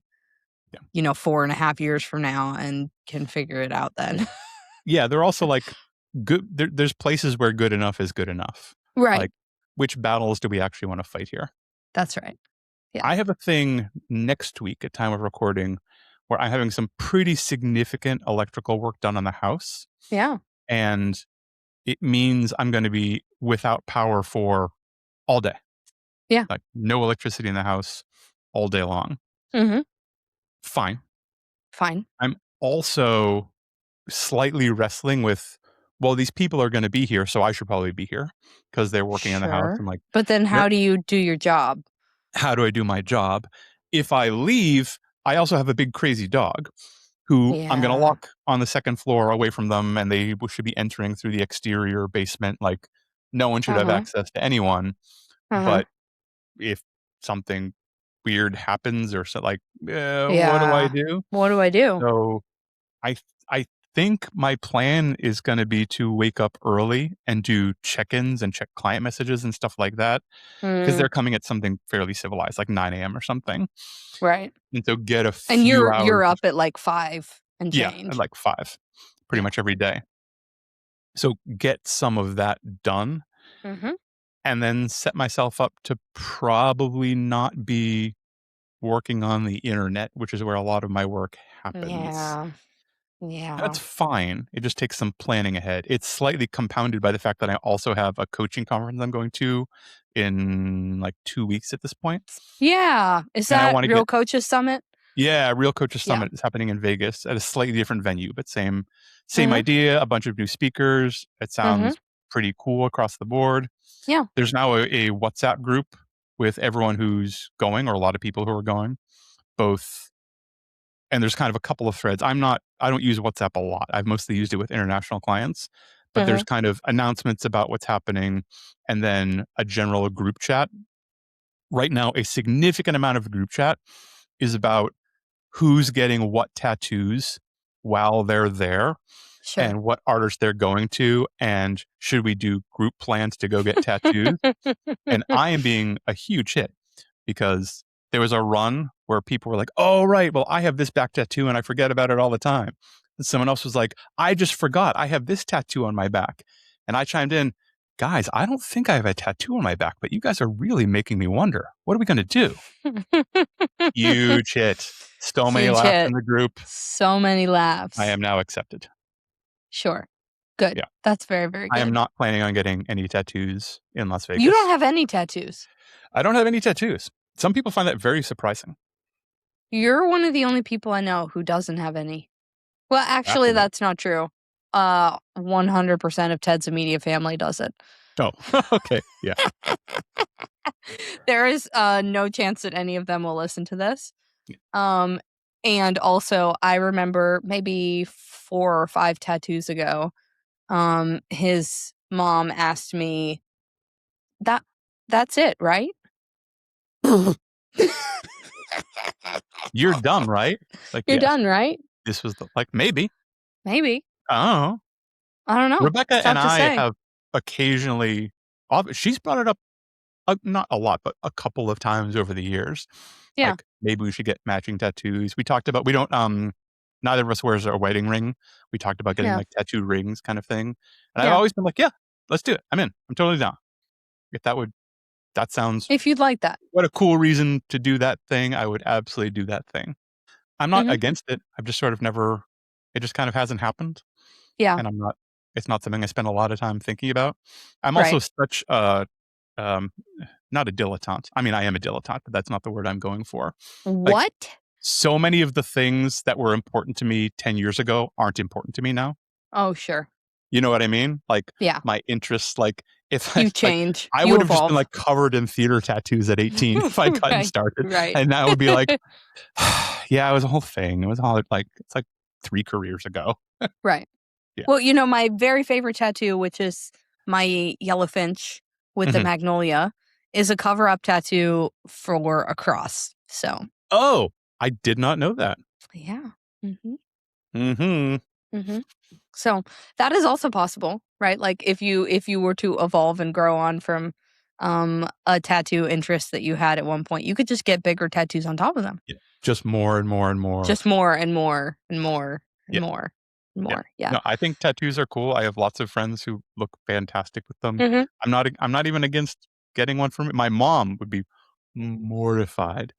4.5 years from now and can figure it out then. They're also like good. There's places where good enough is good enough, right? Like, which battles do we actually want to fight here? That's right. I have a thing next week at time of recording where I'm having some pretty significant electrical work done on the house. Yeah. And it means I'm going to be without power for all day. Yeah. Like, no electricity in the house all day long. Fine. I'm also slightly wrestling with, well, these people are going to be here, so I should probably be here because they're working in the house. I'm like, but then how do you do your job? How do I do my job? If I leave, I also have a big crazy dog who I'm going to lock on the second floor away from them, and they should be entering through the exterior basement. Like, no one should have access to anyone. But if something weird happens or so, like, what do I do? What do I do? So I think my plan is going to be to wake up early and do check-ins and check client messages and stuff like that, because they're coming at something fairly civilized, like 9 a.m. or something. Right. And so get a few and you're hours. Up at like 5 and change. Yeah, at like 5, pretty much every day. So get some of that done, and then set myself up to probably not be working on the internet, which is where a lot of my work happens. Yeah. That's fine. It just takes some planning ahead. It's slightly compounded by the fact that I also have a coaching conference I'm going to in like 2 weeks at this point. Yeah. Is that Real Coaches Summit? Yeah, Real Coaches Yeah. Summit is happening in Vegas at a slightly different venue, but same Mhm. idea. A bunch of new speakers. It sounds pretty cool across the board. Yeah. There's now a WhatsApp group with everyone who's going, or a lot of people who are going, both. And there's kind of a couple of threads. I don't use WhatsApp a lot. I've mostly used it with international clients, but there's kind of announcements about what's happening and then a general group chat. Right now, a significant amount of the group chat is about who's getting what tattoos while they're there Sure. and what artists they're going to, and should we do group plans to go get tattoos. And I am being a huge hit because there was a run where people were like, oh, right, well, I have this back tattoo and I forget about it all the time. And someone else was like, I just forgot I have this tattoo on my back. And I chimed in, guys, I don't think I have a tattoo on my back, but you guys are really making me wonder. What are we going to do? Huge hit. So many Huge laughs hit. in the group. So many laughs. I am now accepted. Sure. Good. Yeah. That's very, very good. I am not planning on getting any tattoos in Las Vegas. You don't have any tattoos. I don't have any tattoos. Some people find that very surprising. You're one of the only people I know who doesn't have any. Well, actually, Fascinating. that's not true. 100% of Ted's immediate family does it. Oh, okay. Yeah. There is no chance that any of them will listen to this. And also, I remember maybe 4 or 5 tattoos ago, his mom asked me, that's it, right? You're done, right? Like, You're yes, done, right? This was maybe. Maybe. Oh. I don't know. Rebecca It's tough and to I say. have occasionally, she's brought it up, not a lot, but a couple of times over the years. Yeah. Like, maybe we should get matching tattoos. We talked about, we don't, neither of us wears a wedding ring. We talked about getting like tattoo rings kind of thing. And I've always been like, yeah, let's do it. I'm in. I'm totally down. If that sounds, If you'd like that. what a cool reason to do that thing. I would absolutely do that thing. I'm not against it. I've just sort of never, it just kind of hasn't happened. Yeah. And it's not something I spend a lot of time thinking about. I'm also such not a dilettante. I mean, I am a dilettante, but that's not the word I'm going for. What? Like, so many of the things that were important to me 10 years ago aren't important to me now. Oh, sure. You know what I mean? Like, yeah. My interests, like, if you change, I would have just been like covered in theater tattoos at 18 if I'd gotten started. Right. And now it would be like, yeah, it was a whole thing. It was all like, it's like 3 careers ago. Right. Yeah. Well, my very favorite tattoo, which is my yellow finch with the magnolia, is a cover-up tattoo for a cross. So. Oh, I did not know that. Yeah. So that is also possible, right? Like if you were to evolve and grow on from a tattoo interest that you had at one point, you could just get bigger tattoos on top of them. Yeah. Just more and more and more. Just more and more and more and more and more. Yeah. No, I think tattoos are cool. I have lots of friends who look fantastic with them. I'm not even against getting one for me. My mom would be mortified.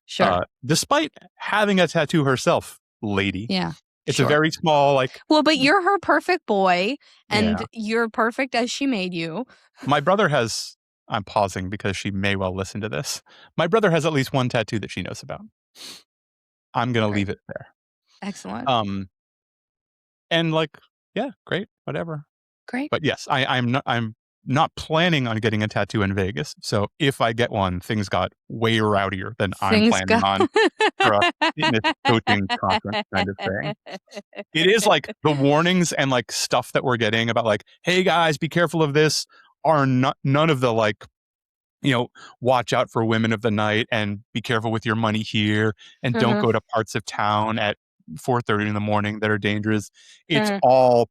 Sure. Despite having a tattoo herself, lady. Yeah. It's a very small, like... Well, but you're her perfect boy, and you're perfect as she made you. My brother has... I'm pausing because she may well listen to this. My brother has at least one tattoo that she knows about. I'm going to leave it there. Excellent. And like, yeah, great, whatever. Great. But yes, I'm not planning on getting a tattoo in Vegas. So if I get one, things got way rowdier than I'm planning on for a fitness coaching conference kind of thing. It is like the warnings and like stuff that we're getting about like, hey guys, be careful of this, are none of the like, watch out for women of the night and be careful with your money here and don't go to parts of town at 4:30 in the morning that are dangerous. It's all,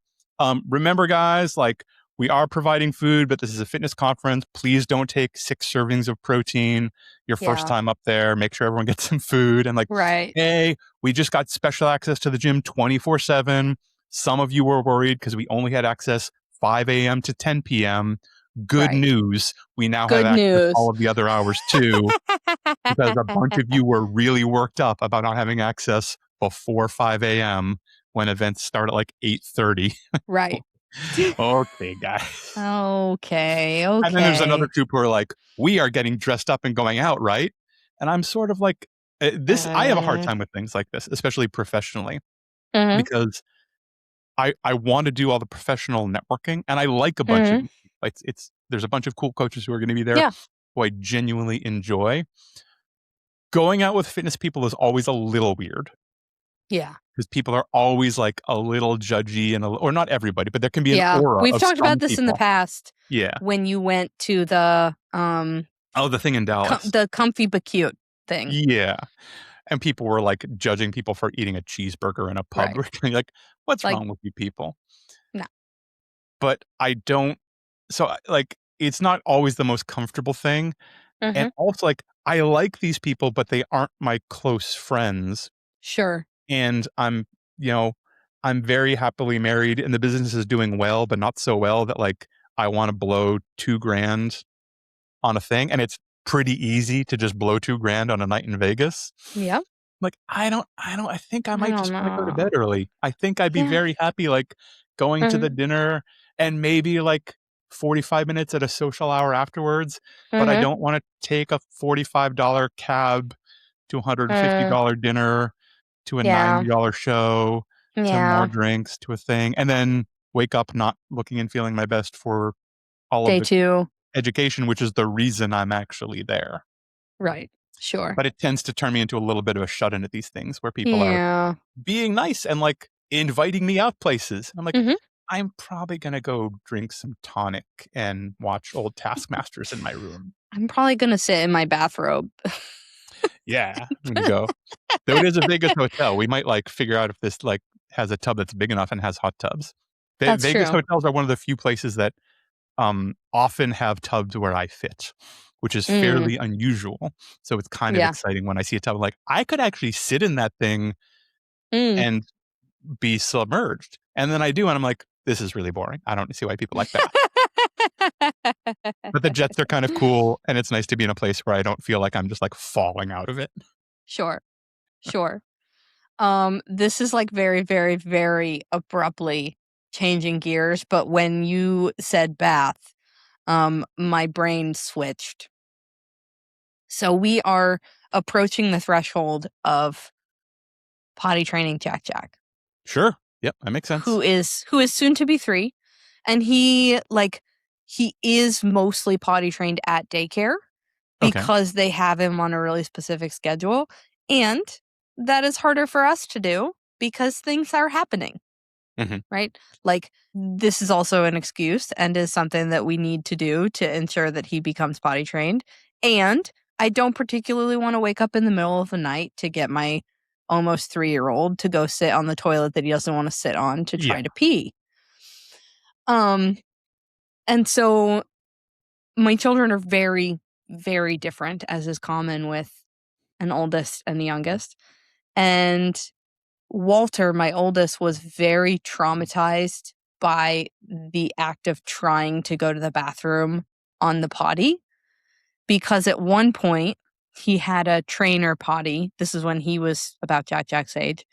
remember guys, like, we are providing food, but this is a fitness conference. Please don't take 6 servings of protein your first time up there. Make sure everyone gets some food. And like, hey, we just got special access to the gym 24/7. Some of you were worried because we only had access 5 a.m. to 10 p.m. Good news. We now have access all of the other hours too, because a bunch of you were really worked up about not having access before 5 a.m. when events start at like 8:30. Right. Okay, guys. Okay. And then there's another group who are like, we are getting dressed up and going out, right? And I'm sort of like, I have a hard time with things like this, especially professionally, Mhm. because I want to do all the professional networking, and I like a bunch of there's a bunch of cool coaches who are going to be there Yeah. who I genuinely enjoy. Going out with fitness people is always a little weird Yeah. because people are always like a little judgy or not everybody, but there can be an Yeah. aura We've of talked some about this in the people. past Yeah. when you went to the the thing in Dallas. the comfy but cute thing. Yeah. And people were like judging people for eating a cheeseburger in a pub. Right. Like, what's Like- wrong with you people? No. But I don't. So like, it's not always the most comfortable thing. Mhm. And also, like, I like these people, but they aren't my close friends. Sure. And I'm very happily married, and the business is doing well, but not so well that like I want to blow $2,000 on a thing. And it's pretty easy to just blow $2,000 on a night in Vegas. Yep. Like, I think I might don't just want to go to know. bed early. I think I'd be Yeah. very happy, like, going to the Mhm. dinner and maybe like 45 minutes at a social hour afterwards. But I Mhm. don't want to take a $45 cab to a $150 dinner, to a Yeah. $90 show, to Yeah. more drinks, to a thing, and then wake up not looking and feeling my best for all Day of the 2. education, which is the reason I'm actually there. Right. Sure. But it tends to turn me into a little bit of a shut-in at these things where people are Yeah. being nice and like inviting me out places. I'm like, Mhm. I'm probably gonna go drink some tonic and watch old Taskmasters in my room. I'm probably gonna sit in my bathrobe. Yeah, I'm gonna go. Though it is a Vegas hotel, we might like figure out if this like has a tub that's big enough and has hot tubs. That's Vegas true. hotels are one of the few places that often have tubs where I fit, which is fairly unusual. So it's kind of Yeah. exciting when I see a tub. Like, I could actually sit in that thing Mm. and be submerged. And then I do, and I'm like, this is really boring. I don't see why people like that. But the jets are kind of cool, and it's nice to be in a place where I don't feel like I'm just like falling out of it. Sure. Sure. This is like very, very, very abruptly changing gears, but when you said bath, my brain switched. So we are approaching the threshold of potty training Jack Jack, Sure. Yep, that makes sense. who is soon to be 3, and he is mostly potty trained at daycare Okay. because they have him on a really specific schedule, and that is harder for us to do because things are happening. Mhm. Right? Like, this is also an excuse and is something that we need to do to ensure that he becomes potty trained. And I don't particularly want to wake up in the middle of the night to get my almost 3-year-old to go sit on the toilet that he doesn't want to sit on to try Yeah. to pee. And so my children are very, very different, as is common with an oldest and the youngest. And Walter, my oldest, was very traumatized by the act of trying to go to the bathroom on the potty, because at one point he had a trainer potty. This is when he was about Jack Jack's age,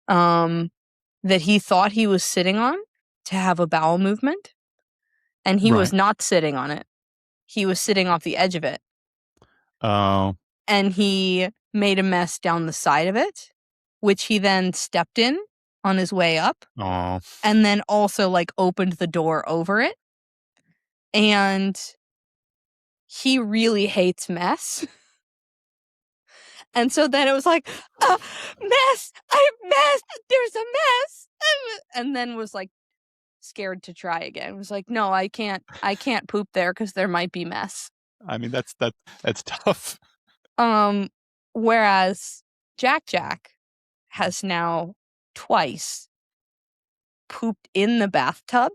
that he thought he was sitting on to have a bowel movement, and he was Right. not sitting on it. He was sitting off the edge of it, Oh, and he made a mess down the side of it, which he then stepped in on his way up, oh. and then also like opened the door over it. And he really hates mess. And so then it was like, mess, I messed, there's a mess. And then was like scared to try again. Was like, no, I can't poop there because there might be mess. I mean, that's tough. Whereas Jack Jack has now twice pooped in the bathtub,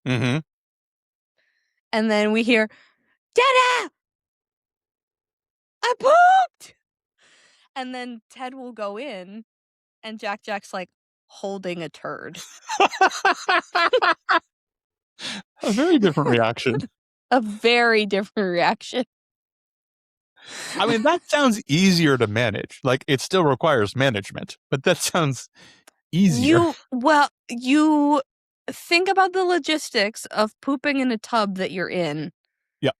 Mm-hmm. and then we hear, Dada! I pooped! And then Ted will go in, and Jack Jack's like holding a turd. A very different reaction. A very different reaction. I mean, that sounds easier to manage. Like, it still requires management, but that sounds easier. You think about the logistics of pooping in a tub that you're in. Yep.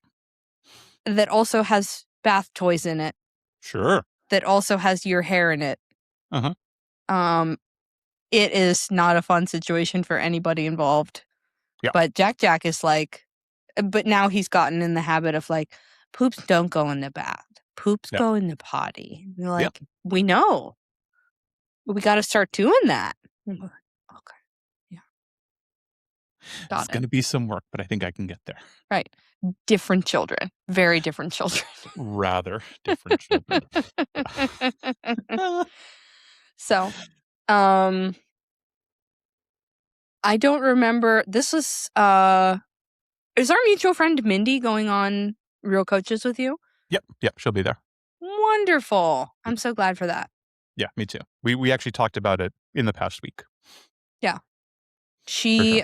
That also has bath toys in it. Sure. that also has your hair in it. Uh-huh. It is not a fun situation for anybody involved. Yeah. But Jack is like, but now he's gotten in the habit of like, poops don't go in the bath. Poops Yeah. go in the potty. And you're Yeah. like, we know. We got to start doing that. I'm like, okay. Yeah. It's going to be some work, but I think I can get there. Right. Different children. Very different children. Rather different children. So, I don't remember. This was, is our mutual friend Mindy going on Real Coaches with you? Yep. She'll be there. Wonderful. I'm so glad for that. Yeah, me too. We actually talked about it in the past week. Yeah. She,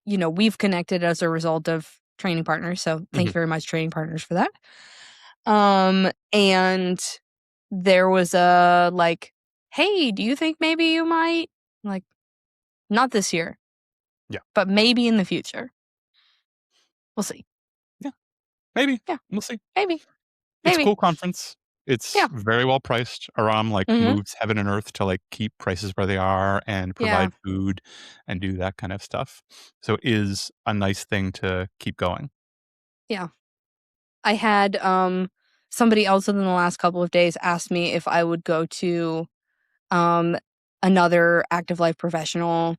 we've connected as a result of Training Partners. So thank you very much, Training Partners, for that. And there was a like, hey, do you think maybe you might, like, not this year. Yeah. But maybe in the future. We'll see. Yeah. Maybe. Yeah. We'll see. Maybe. It's a cool conference. It's very well priced. Aram moves heaven and earth to like keep prices where they are and provide food and do that kind of stuff. So it is a nice thing to keep going. Yeah. I had somebody else within the last couple of days ask me if I would go to another Active Life Professional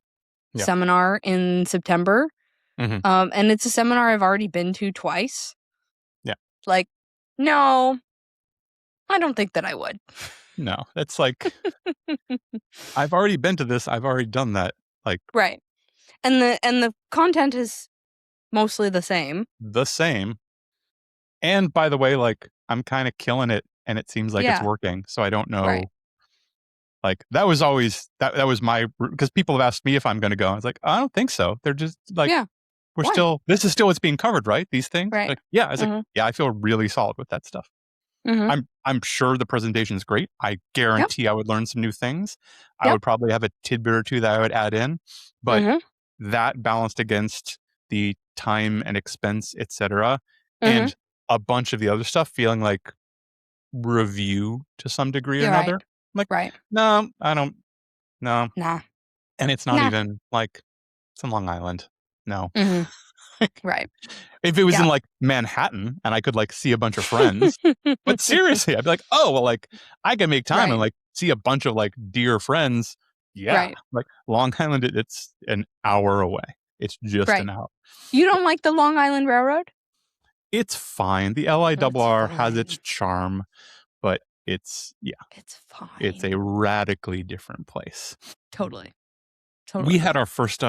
seminar in September. And it's a seminar I've already been to twice. Yeah. Like, no, I don't think that I would. No, that's like, I've already been to this. I've already done that. Like, right. And the content is mostly the same. And by the way, like, I'm kind of killing it and it seems like it's working. So I don't know. Right. Like, that was always, that was my, because people have asked me if I'm going to go. I was like, I don't think so. They're just like, this is still what's being covered, right? These things. Right. Like, yeah. I was like, yeah, I feel really solid with that stuff. I'm sure the presentation is great. I guarantee I would learn some new things. I would probably have a tidbit or two that I would add in, but that balanced against the time and expense, etc., and a bunch of the other stuff feeling like review to some degree or another. I'm like, no, I don't. No. Nah. And it's not even like it's in Long Island. No. Right. If it was in like Manhattan and I could like see a bunch of friends, but seriously, I'd be like, oh, well, like I can make time and like see a bunch of like dear friends. Yeah. Like Long Island, it's an hour away. It's just an hour. You don't like the Long Island Railroad? It's fine. The LIRR has its charm, but it's fine. It's a radically different place. Totally. We had our first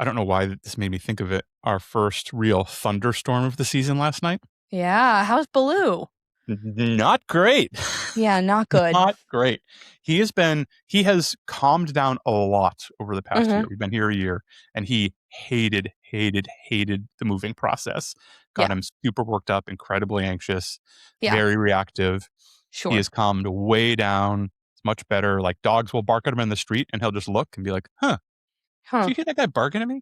I don't know why this made me think of it. Our first real thunderstorm of the season last night. Yeah. How's Baloo? Not great. Yeah, not good. Not great. He has calmed down a lot over the past year. We've been here a year and he hated the moving process. Got him super worked up, incredibly anxious, very reactive. Sure. He has calmed way down. It's much better. Like dogs will bark at him in the street and he'll just look and be like, Did you hear that guy barking at me?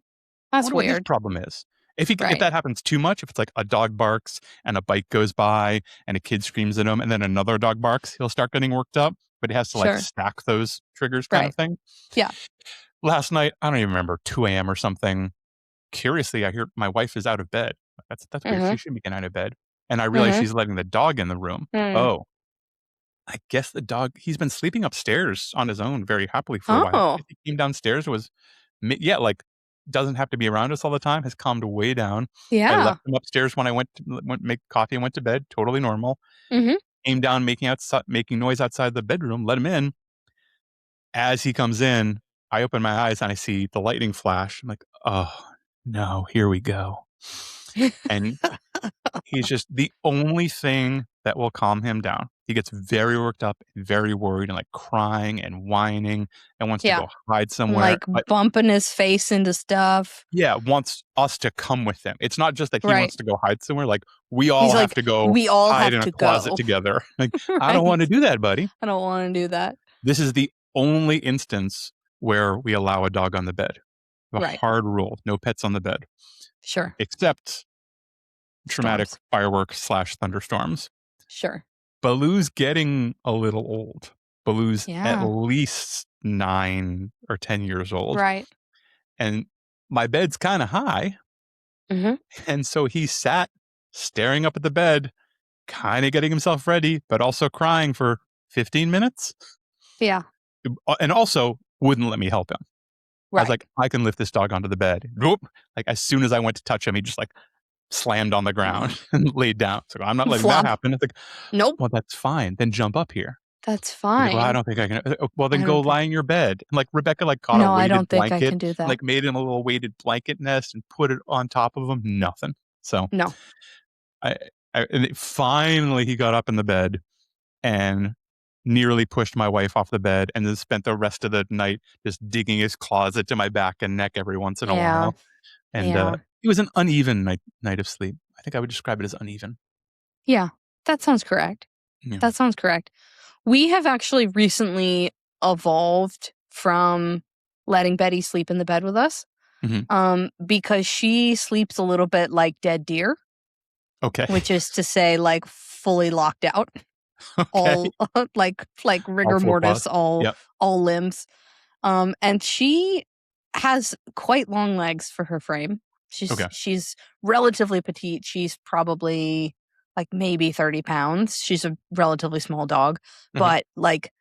That's I wonder what his weird. problem is. If that happens too much, if it's like a dog barks and a bike goes by and a kid screams at him and then another dog barks, he'll start getting worked up. But he has to like stack those triggers kind of thing. Yeah. Last night, I don't even remember, 2 a.m. or something. Curiously, I hear my wife is out of bed. That's weird. She shouldn't be getting out of bed. And I realize she's letting the dog in the room. Oh, I guess the dog, he's been sleeping upstairs on his own very happily for a while. If he came downstairs, like doesn't have to be around us all the time, has calmed way down. Yeah. I left him upstairs when I went to make coffee and went to bed. Totally normal. Came down making noise outside the bedroom, let him in. As he comes in, I open my eyes and I see the lightning flash. I'm like, oh no, here we go. And he's just the only thing that will calm him down. He gets very worked up, very worried, and like crying and whining and wants to go hide somewhere. Like bumping his face into stuff. Yeah, wants us to come with him. It's not just that he wants to go hide somewhere. Like we all have to go hide in a closet together. Like, I don't want to do that, buddy. I don't want to do that. This is the only instance where we allow a dog on the bed. A hard rule. No pets on the bed. Sure. Except traumatic fireworks / thunderstorms. Sure. Baloo's getting a little old. Baloo's at Yeah. least 9 or 10 years old. Right. And my bed's kind of high. Mm-hmm. And so he sat staring up at the bed, kind of getting himself ready, but also crying for 15 minutes. Yeah. And also wouldn't let me help him. Right. I was like, I can lift this dog onto the bed. Whoop. Like as soon as I went to touch him, he just like slammed on the ground and laid down. So I'm not letting Flop. that happen. It's like, Nope. well, that's fine. Then jump up here. That's Like, fine. well, I don't think I can. Well, then I go don't think- lie in your bed. And like Rebecca, like got No, a I weighted don't think I blanket, can do that. like made him a little weighted blanket nest and put it on top of him. Nothing. So No. and finally he got up in the bed and nearly pushed my wife off the bed, and then spent the rest of the night just digging his claws into my back and neck every once in a Yeah. while. And Yeah. it was an uneven night of sleep. I think I would describe it as uneven. Yeah. That sounds correct. Yeah. That sounds correct. We have actually recently evolved from letting Betty sleep in the bed with us, because she sleeps a little bit like dead deer, Okay. which is to say, like fully locked out, Okay. all like rigor full mortis, claws. Yep. all limbs. And she has quite long legs for her frame. She's relatively petite. She's probably like maybe 30 pounds. She's a relatively small dog, but like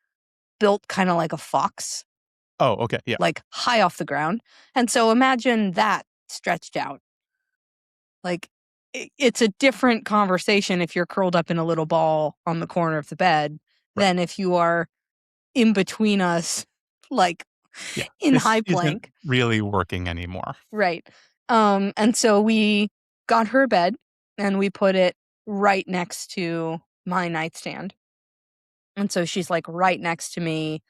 built kind of like a fox, Oh, okay. Yeah. like high off the ground. And so imagine that stretched out. Like it's a different conversation if you're curled up in a little ball on the corner of the bed than if you are in between us, like in This high isn't plank. really working anymore. Right. And so we got her a bed and we put it right next to my nightstand. And so she's like right next to me.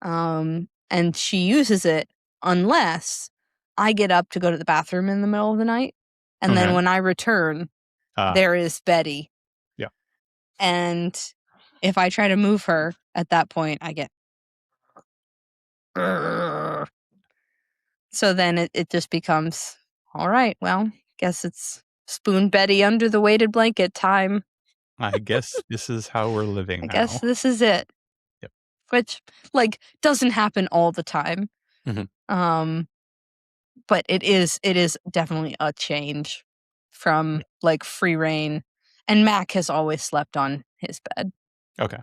And she uses it unless I get up to go to the bathroom in the middle of the night. And then Okay. when I return, there is Betty. Yeah. And if I try to move her at that point, I get. So then it just becomes, all right, well, guess it's spoon Betty under the weighted blanket time. I guess this is how we're living I now. guess this is it. Yep. Which like doesn't happen all the time. But it is definitely a change from like free reign. And Mac has always slept on his bed. Okay.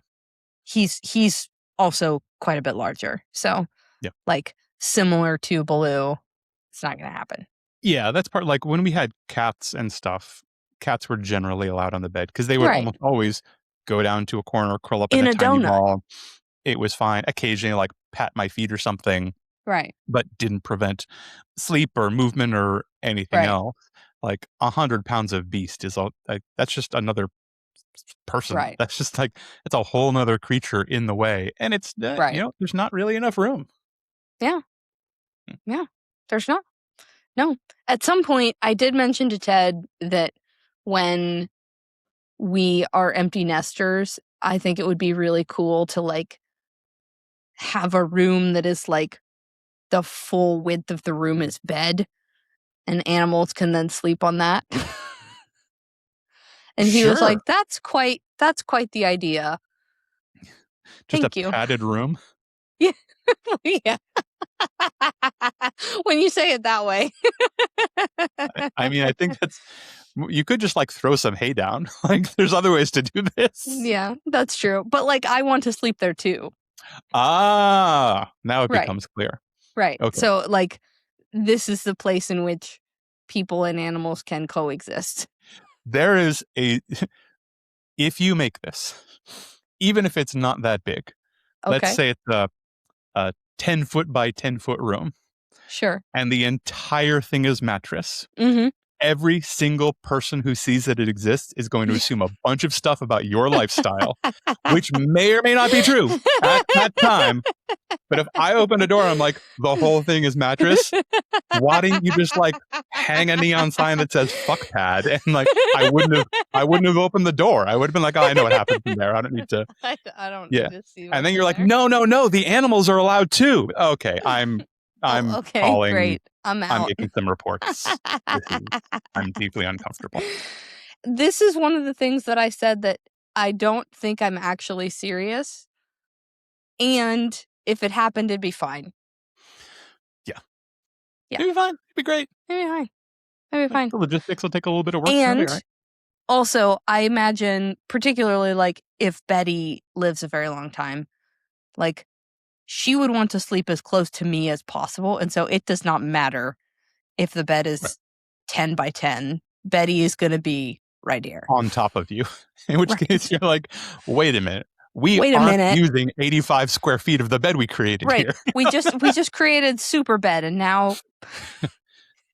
He's also quite a bit larger. So like similar to Baloo, it's not gonna happen. Yeah, that's part. Like when we had cats and stuff, cats were generally allowed on the bed because they would Right. almost always go down to a corner, curl up in, In a a tiny donut. ball. It was fine. Occasionally, like pat my feet or something, Right. but didn't prevent sleep or movement or anything Right. else. Like 100 pounds of beast is all. Like that's just another person. Right. That's just like it's a whole nother creature in the way, and it's Right. you know there's not really enough room. There's not. No. At some point, I did mention to Ted that when we are empty nesters, I think it would be really cool to like have a room that is like the full width of the room is bed, and animals can then sleep on that. And he was like, that's quite the idea. Just Thank a you. padded room. Yeah. When you say it that way. I mean, I think that's you could just like throw some hay down. Like there's other ways to do this. Yeah, that's true. But like I want to sleep there too. Now it Right. becomes clear. Right. Okay. So like this is the place in which people and animals can coexist. There is if you make this, even if it's not that big, Okay. let's say it's a 10-foot by 10-foot room Sure. and the entire thing is mattress. Mm-hmm. Every single person who sees that it exists is going to assume a bunch of stuff about your lifestyle, which may or may not be true at that time. But if I open a door, I'm like, the whole thing is mattress. Why didn't you just like hang a neon sign that says "fuck pad"? And like, I wouldn't have opened the door. I would have been like, oh, I know what happened from there. I don't need to. I don't Yeah. need to see. And then you're like, no, the animals are allowed too. Okay, I'm okay, calling. great. I'm out. I'm making some reports. I'm deeply uncomfortable. This is one of the things that I said that I don't think I'm actually serious. And if it happened, it'd be fine. Yeah. Yeah. It'd be fine. It'd be great. It'd be fine. It'd be fine. The logistics will take a little bit of work. And also, I imagine, particularly like if Betty lives a very long time, like she would want to sleep as close to me as possible. And so it does not matter if the bed is 10 by 10. Betty is going to be right here. On top of you. In which Right. case you're like, wait a minute. We Wait a aren't minute. using 85 square feet of the bed we created Right. here. we just created super bed and now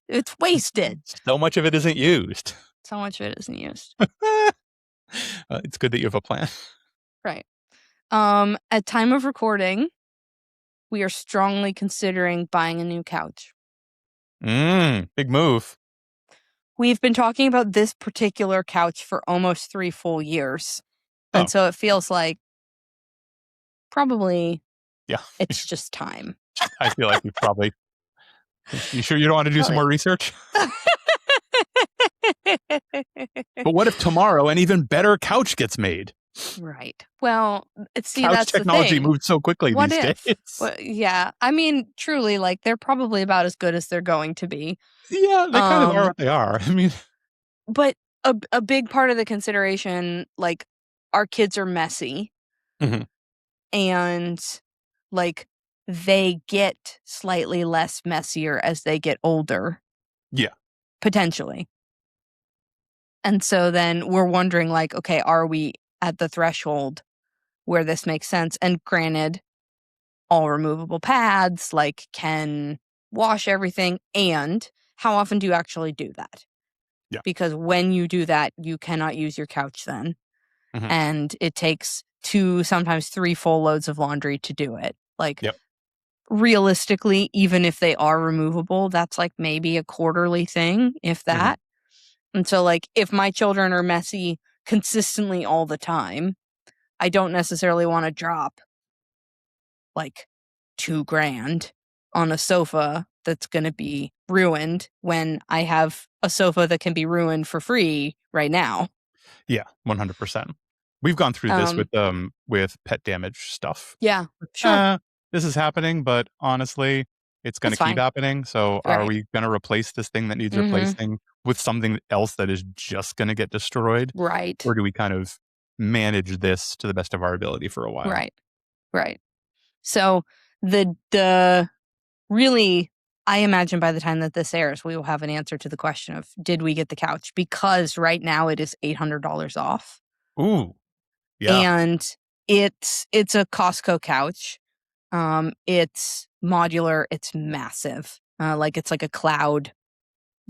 it's wasted. So much of it isn't used. So much of it isn't used. It's good that you have a plan. Right. At time of recording, we are strongly considering buying a new couch. Big move. We've been talking about this particular couch for almost 3 full years. And Oh. so it feels like probably Yeah. it's just time. I feel like you probably. You sure you don't want to do some more research? But what if tomorrow an even better couch gets made? Right. Well, see, Couch that's technology the thing. moves so quickly What these if? days. Well, yeah. I mean, truly, like they're probably about as good as they're going to be. Yeah, they kind of are what they are. I mean, but a big part of the consideration, like our kids are messy, Mhm. and like they get slightly less messier as they get older. Yeah. Potentially. And so then we're wondering, like, okay, are we at the threshold where this makes sense? And granted, all removable pads, like, can wash everything. And how often do you actually do that? Yeah. Because when you do that, you cannot use your couch then. Mhm. And it takes 2, sometimes 3 full loads of laundry to do it. Like, Yep. realistically, even if they are removable, that's like maybe a quarterly thing, if that. And so, like, if my children are messy consistently all the time, I don't necessarily want to drop like $2,000 on a sofa that's going to be ruined when I have a sofa that can be ruined for free right now. Yeah, 100%. We've gone through this with pet damage stuff. Yeah, sure. This is happening, but honestly, it's going to That's keep fine. happening. So are Right. we going to replace this thing that needs Mhm. replacing with something else that is just going to get destroyed? Right. Or do we kind of manage this to the best of our ability for a while? Right. Right. So the really, I imagine by the time that this airs, we will have an answer to the question of did we get the couch? Because right now it is $800 off. Ooh. Yeah. And it's a Costco couch. It's modular, it's massive. Like it's like a cloud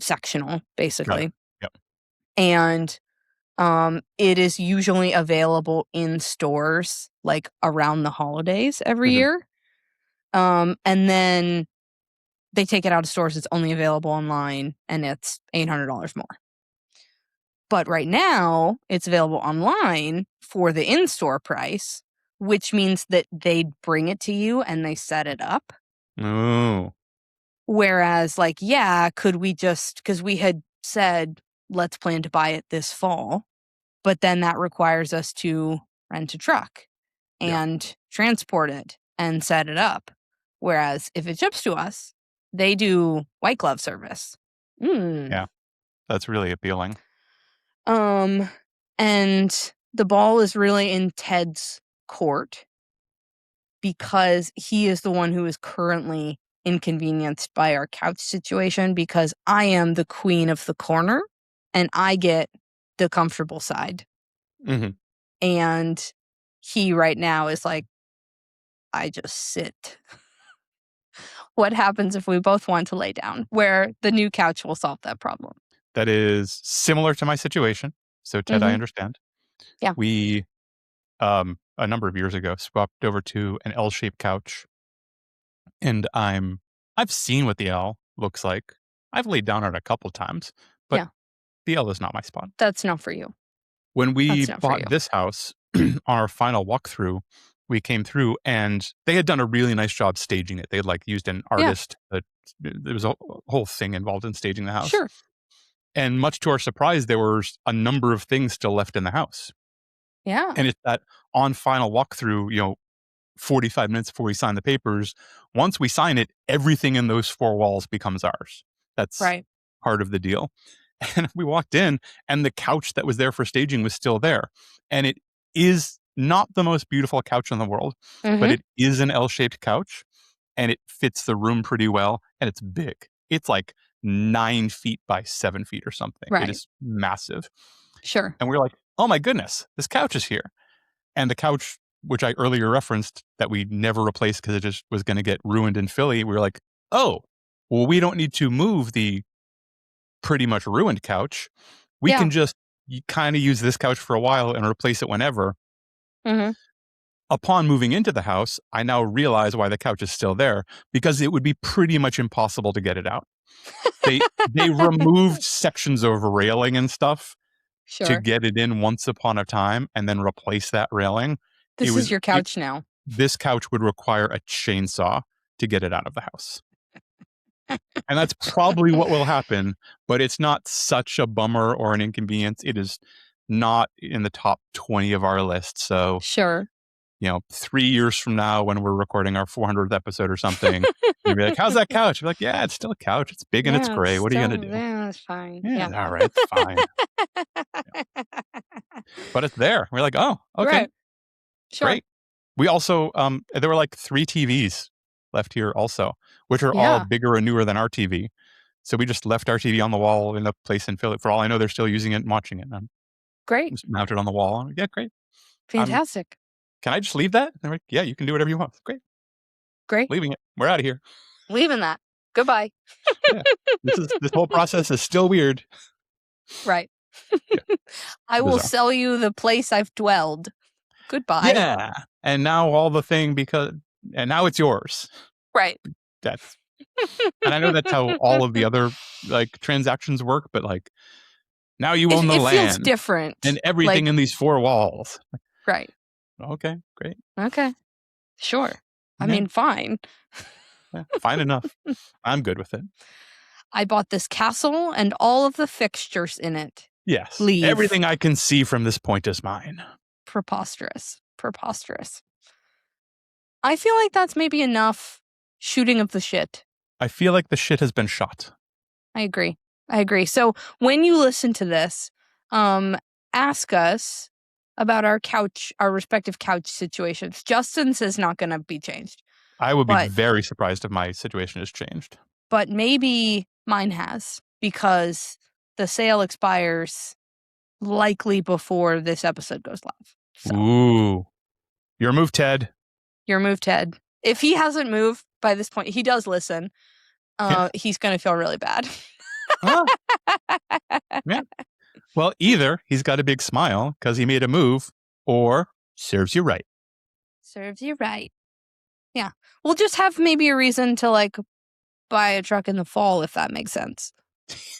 sectional, basically. Yep. And it is usually available in stores like around the holidays every Mhm. year. And then they take it out of stores, it's only available online, and it's $800 more. But right now, it's available online for the in-store price, which means that they bring it to you and they set it up. Ooh. Whereas, like, yeah, could we just, because we had said, let's plan to buy it this fall, but then that requires us to rent a truck and transport it and set it up. Whereas if it ships to us, they do white glove service. Yeah. That's really appealing. And the ball is really in Ted's court because he is the one who is currently inconvenienced by our couch situation, because I am the queen of the corner and I get the comfortable side. Mhm. And he right now is like, I just sit. What happens if we both want to lay down? Where the new couch will solve that problem. That is similar to my situation. So Ted, I Mhm. understand. Yeah. We, a number of years ago, swapped over to an L-shaped couch, and I've seen what the L looks like. I've laid down on it a couple times, but Yeah. the L is not my spot. That's not for you. When we That's not for you. bought this house on our final walkthrough, we came through and they had done a really nice job staging it. They had like used an artist. There was a whole thing involved in staging the house. Sure. And much to our surprise, there were a number of things still left in the house. Yeah. And it's that on final walkthrough, 45 minutes before we sign the papers. Once we sign it, everything in those four walls becomes ours. That's Right. part of the deal. And we walked in, and the couch that was there for staging was still there. And it is not the most beautiful couch in the world, but it is an L-shaped couch, and it fits the room pretty well, and it's big. It's like 9 feet by 7 feet or something. Right. It is massive. Sure. And we're like, oh my goodness, this couch is here. And the couch, which I earlier referenced that we never replaced because it just was going to get ruined in Philly, we were like, oh, well, we don't need to move the pretty much ruined couch. We can just kind of use this couch for a while and replace it whenever. Upon moving into the house, I now realize why the couch is still there, because it would be pretty much impossible to get it out. They removed sections of railing and stuff to get it in once upon a time and then replace that railing. This is your couch now. This couch would require a chainsaw to get it out of the house. And that's probably what will happen, but it's not such a bummer or an inconvenience. It is not in the top 20 of our list. So, 3 years from now, when we're recording our 400th episode or something, you'll be like, how's that couch? You're like, yeah, it's still a couch. It's big and it's gray. What are you going to do? Yeah, it's fine. Yeah, all right, it's fine. But it's there. We're like, oh, okay. Right. Sure. Great. We also, there were like 3 TVs left here also, which are all bigger and newer than our TV. So we just left our TV on the wall in a place in Philly. For all I know, they're still using it and watching it. Great. Just mounted on the wall. Yeah, great. Fantastic. Can I just leave that? And they're like, yeah, you can do whatever you want. Great. Leaving it. We're out of here. Leaving that. Goodbye. Yeah. This whole process is still weird. Right. Yeah. I will sell you the place I've dwelled. Goodbye. Yeah. And now and now it's yours. Right. And I know that's how all of the other transactions work, but now you own the land. It feels different. And everything in these 4 walls. Right. Okay, great. Okay. Sure. I mean, fine. Yeah, fine enough. I'm good with it. I bought this castle and all of the fixtures in it. Yes. Leave. Everything I can see from this point is mine. Preposterous. I feel like that's maybe enough shooting of the shit. I feel like the shit has been shot. I agree. So when you listen to this, ask us about our respective couch situations. Justin's is not going to be changed. I would be very surprised if my situation has changed. But maybe mine has, because the sale expires likely before this episode goes live. So. Ooh. Your move, Ted. If he hasn't moved by this point, he does listen. He's going to feel really bad. Yeah. Well, either he's got a big smile because he made a move, or serves you right. Yeah. We'll just have maybe a reason to buy a truck in the fall, if that makes sense.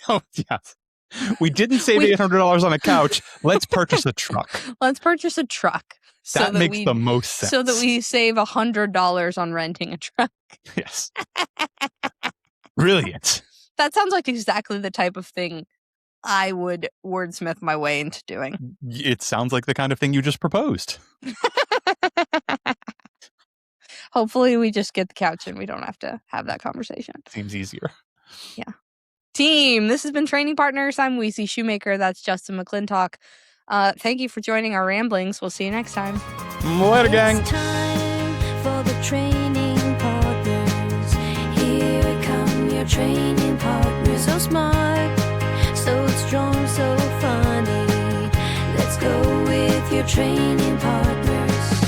Oh, yes. We didn't save $800 on a couch. Let's purchase a truck. That makes the most sense. So that we save $100 on renting a truck. Yes. Brilliant. That sounds like exactly the type of thing I would wordsmith my way into doing. It sounds like the kind of thing you just proposed. Hopefully we just get the couch and we don't have to have that conversation. Seems easier. Yeah. Team, this has been Training Partners. I'm Weezy Shoemaker. That's Justin McClintock. Thank you for joining our ramblings. We'll see you next time. Later, gang. It's time for the Training Partners. Here come your training partners. So smart, so strong, so funny. Let's go with your training partners.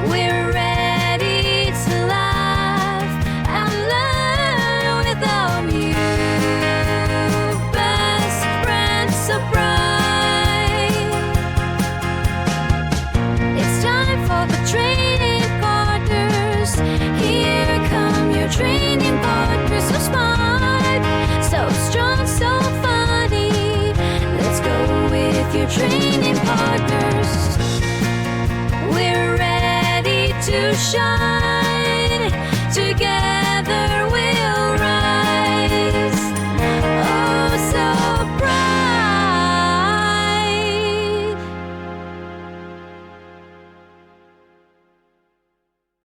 We're ready to laugh and learn with our new best friend so bright. It's time for the training partners. Here come your training partners. So smart, so strong, so funny. Let's go with your training partners. We're ready to shine.